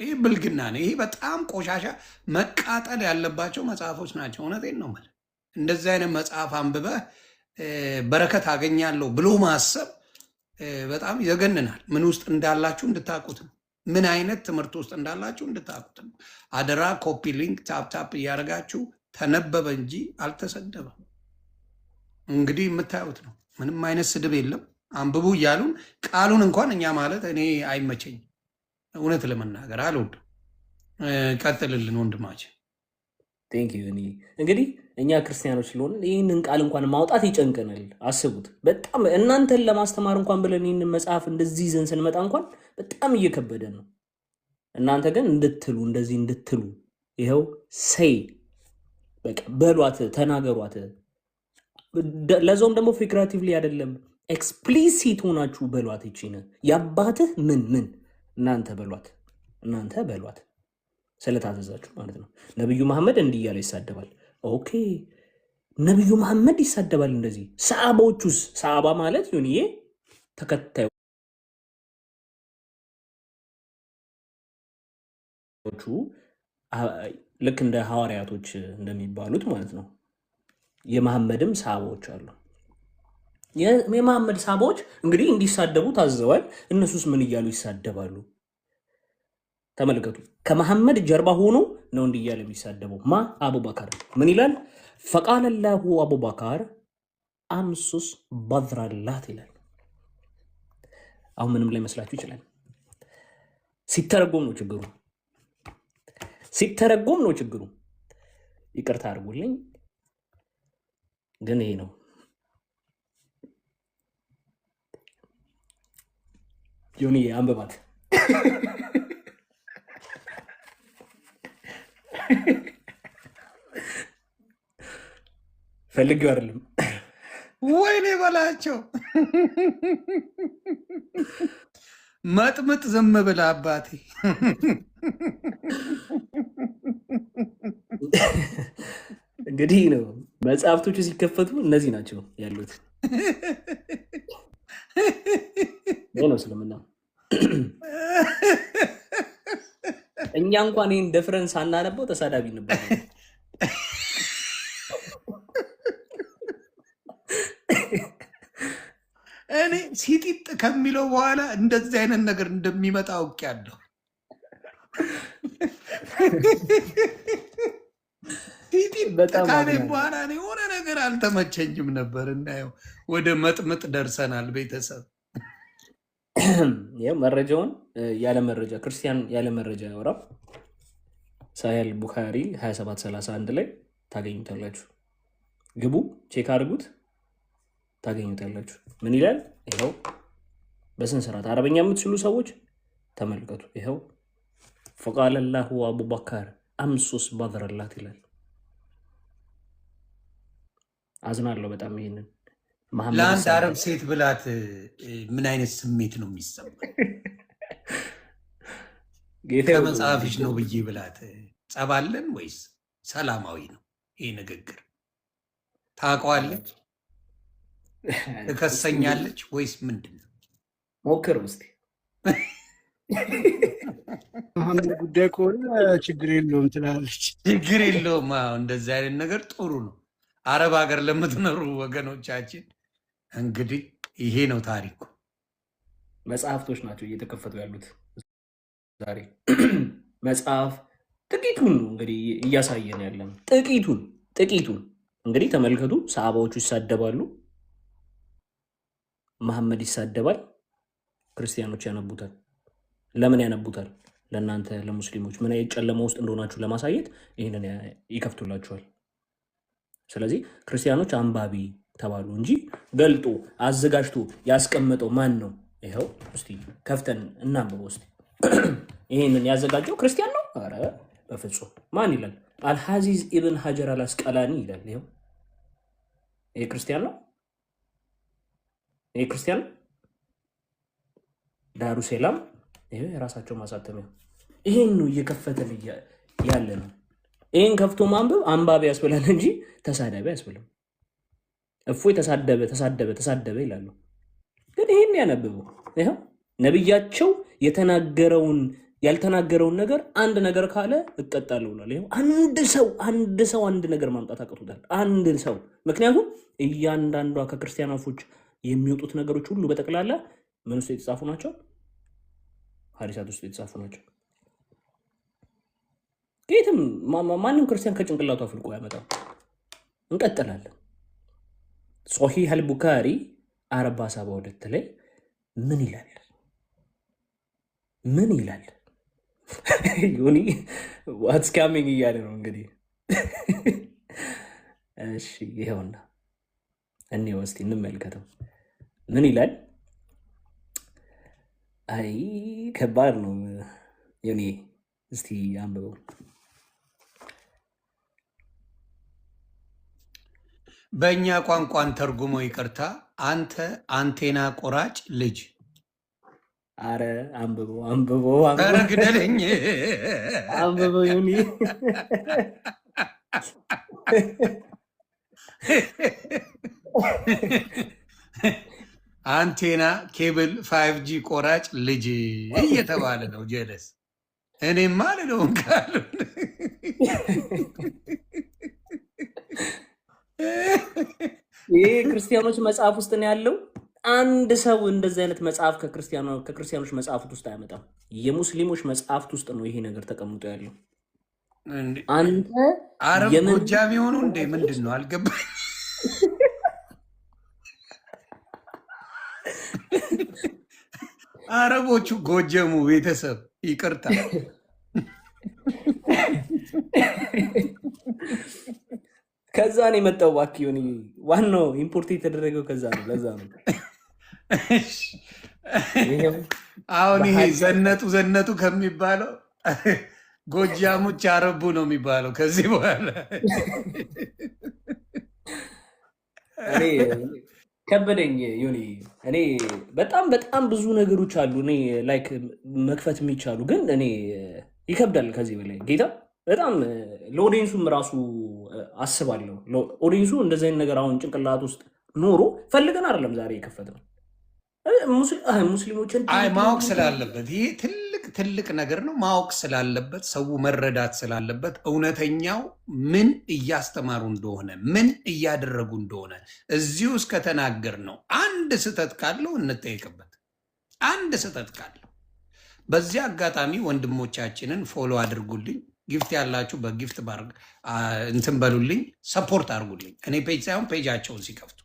ይህ ብልግና ነው። ይሄ በጣም ቆሻሻ መቃጠል ያለባቸው መጽሐፎች ናቸው። እውነቴን ነው ማለት እንደዚህ አይነት መጽሐፍ አንብበህ በረከት አገኛለሁ ብሎ ማሰብ በጣም ይዘገንናል። ምን ውስጥ እንዳላችሁ እንድታቁትም፣ ምን አይነት ትምህርት ውስጥ እንዳላችሁ እንድታቁትም። አደራ ኮፒ ሊንክ ታፕታፕ እያደረጋችሁ ተነበበ እንጂ አልተሰደበም። እንግዲህ የምታዩት ነው። ምንም አይነት ስድብ የለም። አንብቡ እያሉን ቃሉን እንኳን እኛ ማለት እኔ አይመቸኝም። እውነት ለመናገር አልወድም። ቀጥልልን ወንድማችን። እንግዲህ እኛ ክርስቲያኖች ስለሆነ ይህንን ቃል እንኳን ማውጣት ይጨንቀናል። አስቡት። በጣም እናንተን ለማስተማር እንኳን ብለን ይህንን መጽሐፍ እንደዚህ ይዘን ስንመጣ እንኳን በጣም እየከበደ ነው። እናንተ ግን እንድትሉ እንደዚህ እንድትሉ ይኸው ሰይ በቃ በሏት፣ ተናገሯት። ለዛውም ደግሞ ፊግራቲቭሊ አይደለም ኤክስፕሊሲት ሆናችሁ በሏት። ይቺን የአባትህ ምን እናንተ በሏት ስለታዘዛችሁ ማለት ነው። ነቢዩ መሐመድ እንዲህ እያለ ይሳደባል። ኦኬ ነቢዩ መሐመድ ይሳደባል እንደዚህ። ሰሃባዎቹስ? ሰሃባ ማለት ይሁንዬ ተከታዮቹ ልክ እንደ ሐዋርያቶች እንደሚባሉት ማለት ነው። የመሐመድም ሰሃባዎች አሉ። የመሐመድ ሰሃባዎች እንግዲህ እንዲሳደቡ ታዘዋል። እነሱስ ምን እያሉ ይሳደባሉ? ተመልከቱ። ከመሐመድ ጀርባ ሆኖ ነው እንዲህ እያለ የሚሳደበው ማ አቡበከር ምን ይላል? ፈቃለ ላሁ አቡበከር አምሱስ በድረላት ይላል። አሁን ምንም ላይ መስላችሁ ይችላል። ሲተረጎም ነው ችግሩ። ይቅርታ አድርጉልኝ፣ ግን ይሄ ነው። ዮኒ አንብባት። ፈልጌው አይደለም። ወይኔ በላቸው። መጥምጥ ዝም ብላ አባቴ። እንግዲህ ነው መጽሐፍቶቹ ሲከፈቱ እነዚህ ናቸው ያሉት። ነው ስለምና እኛ እንኳን ይህን ደፍረን ሳናነበው ተሳዳቢ ነበር። እኔ ሲጢጥ ከሚለው በኋላ እንደዚህ አይነት ነገር እንደሚመጣ አውቄያለሁ። ሲጢጥ ካለ በኋላ የሆነ ነገር አልተመቸኝም ነበር። እናየው ወደ መጥምጥ ደርሰናል ቤተሰብ። መረጃውን ያለ መረጃ ክርስቲያን ያለ መረጃ ያወራው ሳሂህ ቡኻሪ 2731 ላይ ታገኙታላችሁ። ግቡ፣ ቼክ አድርጉት፣ ታገኙታላችሁ። ምን ይላል? ይኸው በስነ ስርዓት አረበኛ የምትችሉ ሰዎች ተመልከቱ። ይኸው ፈቃለ ላሁ አቡበከር አምሱስ በድረላት ይላል። አዝናለሁ በጣም ይሄንን መሐመድ ለአንድ አረብ ይሳደባል። ሴት ብላት ምን አይነት ስሜት ነው የሚሰማ? ጌታ ከመጽሐፍሽ ነው ብዬ ብላት ጸባለን ወይስ ሰላማዊ ነው ይሄ ንግግር? ታውቀዋለች? ትከሰኛለች ወይስ ምንድን ነው? ሞክር እስኪ። መሐመድ ጉዳይ ከሆነ ችግር የለውም ትላለች። ችግር የለውም። አዎ እንደዚህ አይነት ነገር ጥሩ ነው። አረብ ሀገር ለምትኖሩ ወገኖቻችን እንግዲህ ይሄ ነው ታሪኩ። መጽሐፍቶች ናቸው እየተከፈቱ ያሉት ዛሬ። መጽሐፍ ጥቂቱን እንግዲህ እያሳየን ያለን ጥቂቱን እንግዲህ ተመልከቱ። ሰሃባዎቹ ይሳደባሉ፣ መሐመድ ይሳደባል፣ ክርስቲያኖች ያነቡታል። ለምን ያነቡታል? ለእናንተ ለሙስሊሞች ምን አይነት ጨለማ ውስጥ እንደሆናችሁ ለማሳየት ይህንን ይከፍቱላችኋል። ስለዚህ ክርስቲያኖች አንባቢ ተባሉ እንጂ ገልጦ አዘጋጅቶ ያስቀመጠው ማን ነው? ይኸው እስቲ ከፍተን እናንብበው እስቲ። ይህንን ያዘጋጀው ክርስቲያን ነው? ኧረ በፍጹም። ማን ይላል? አልሐዚዝ ኢብን ሀጀር አልአስቀላኒ ይላል። ይኸው ይሄ ክርስቲያን ነው። ይሄ ክርስቲያን ነው። ዳሩ ሴላም ይሄ የራሳቸው ማሳተሚያ። ይሄን ነው እየከፈተን ያለ ነው። ይሄን ከፍቶ ማንበብ አንባቢ ያስብላል እንጂ ተሳዳቢ ያስብላል። እፎይ ተሳደበ ይላሉ። ግን ይሄን ያነበበው ይኸው ነብያቸው ያልተናገረውን ነገር አንድ ነገር ካለ እቀጣለሁ ብሏል። ይኸው አንድ ሰው አንድ ነገር ማምጣት አቅቶታል። አንድ ሰው። ምክንያቱም እያንዳንዷ ከክርስቲያኖች የሚወጡት ነገሮች ሁሉ በጠቅላላ ምን ውስጥ የተጻፉ ናቸው? ሐዲሳት ውስጥ የተጻፉ ናቸው። የትም ማንም ክርስቲያን ከጭንቅላቱ አፍልቆ ያመጣው። እንቀጥላለን። ሶሒህ አልቡካሪ 472 ላይ ምን ይላል? ዮኒ ዋትስ ካሚንግ እያለ ነው እንግዲህ። እሺ ይኸውና እኔ እስቲ እንመልከተው። ምን ይላል? አይ ከባድ ነው ዮኒ፣ እስቲ አንብበው። በእኛ ቋንቋን ተርጉሞ ይቅርታ፣ አንተ አንቴና ቆራጭ ልጅ። አረ አንብበው ኧረ ግደለኝ። አንብበው ዮኒ። አንቴና ኬብል 5G ቆራጭ ልጅ እየተባለ ነው። ጀለስ እኔማ ልለውን ካሉ ይሄ ክርስቲያኖች መጽሐፍ ውስጥ ነው ያለው። አንድ ሰው እንደዚህ አይነት መጽሐፍ ከክርስቲያኖች መጽሐፍት ውስጥ አያመጣም። የሙስሊሞች መጽሐፍት ውስጥ ነው ይሄ ነገር ተቀምጦ ያለው። አንተ አረብ ጎጃም የሆኑ እንዴ? ምንድን ነው አልገባኝ። አረቦቹ ጎጀሙ ቤተሰብ ይቅርታ። ከዛ ነው የመጣው። እባክህ ዮኒ፣ ዋናው ኢምፖርት የተደረገው ከዛ ነው። ለዛ ነው አሁን ይሄ ዘነጡ ከሚባለው ጎጃሞች አረቡ ነው የሚባለው ከዚህ በኋላ። እኔ ከበደኝ ዮኒ። እኔ በጣም ብዙ ነገሮች አሉ እኔ ላይክ መክፈት የሚቻሉ ግን እኔ ይከብዳል ከዚህ በላይ ጌታ። በጣም ለኦዲየንሱም ራሱ አስባለሁ። ኦዲየንሱ እንደዚህ አይነት ነገር አሁን ጭንቅላት ውስጥ ኖሮ ፈልገን አይደለም ዛሬ የከፈትነው። ሙስሊሞችን ማወቅ ስላለበት ይሄ ትልቅ ነገር ነው። ማወቅ ስላለበት ሰው መረዳት ስላለበት እውነተኛው ምን እያስተማሩ እንደሆነ ምን እያደረጉ እንደሆነ እዚሁ እስከተናገር ነው። አንድ ስህተት ካለው እንጠየቅበት። አንድ ስህተት ካለው በዚህ አጋጣሚ ወንድሞቻችንን ፎሎ አድርጉልኝ። ጊፍት ያላችሁ በጊፍት እንትን በሉልኝ፣ ሰፖርት አድርጉልኝ። እኔ ፔጅ ሳይሆን ፔጃቸውን ሲከፍቱ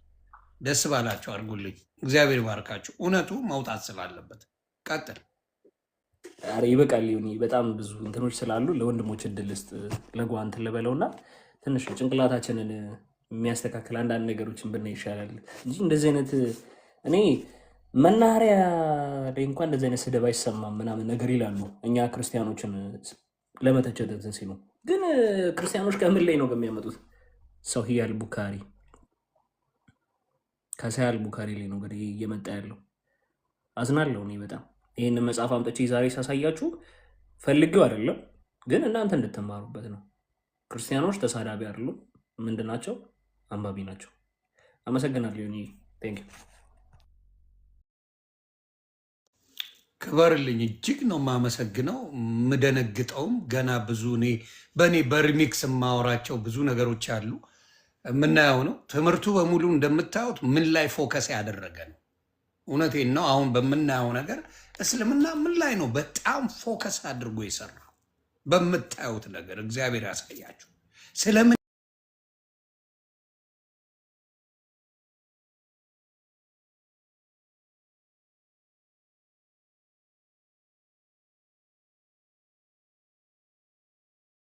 ደስ ባላችሁ አድርጉልኝ። እግዚአብሔር ባርካችሁ። እውነቱ መውጣት ስላለበት ቀጥል። ኧረ ይበቃል ዮኒ። በጣም ብዙ እንትኖች ስላሉ ለወንድሞች እድል ስጥ። ለጓንትን ልበለውና ትንሽ ጭንቅላታችንን የሚያስተካክል አንዳንድ ነገሮችን ብናይ ይሻላል እንጂ እንደዚህ አይነት እኔ መናኸሪያ ላይ እንኳን እንደዚህ አይነት ስድብ አይሰማም ምናምን ነገር ይላሉ እኛ ክርስቲያኖችን ለመተቸት እንትን ሲሉ። ግን ክርስቲያኖች ከምን ላይ ነው በሚያመጡት? ሶሒህ አልቡካሪ ከሳያል ቡካሪ ላይ ነው እንግዲህ እየመጣ ያለው። አዝናለሁ እኔ በጣም ይህንን መጽሐፍ አምጥቼ ዛሬ ሳሳያችሁ ፈልጌው አይደለም፣ ግን እናንተ እንድትማሩበት ነው። ክርስቲያኖች ተሳዳቢ አይደሉም። ምንድን ናቸው? አንባቢ ናቸው። አመሰግናለሁ። ቴንክ ዩ። ክበርልኝ። እጅግ ነው የማመሰግነው። የምደነግጠውም ገና ብዙ በእኔ በሪሚክስ የማወራቸው ብዙ ነገሮች አሉ። የምናየው ነው። ትምህርቱ በሙሉ እንደምታዩት ምን ላይ ፎከስ ያደረገ ነው? እውነቴን ነው። አሁን በምናየው ነገር እስልምና ምን ላይ ነው በጣም ፎከስ አድርጎ የሰራው? በምታዩት ነገር እግዚአብሔር ያሳያችሁ። ስለምን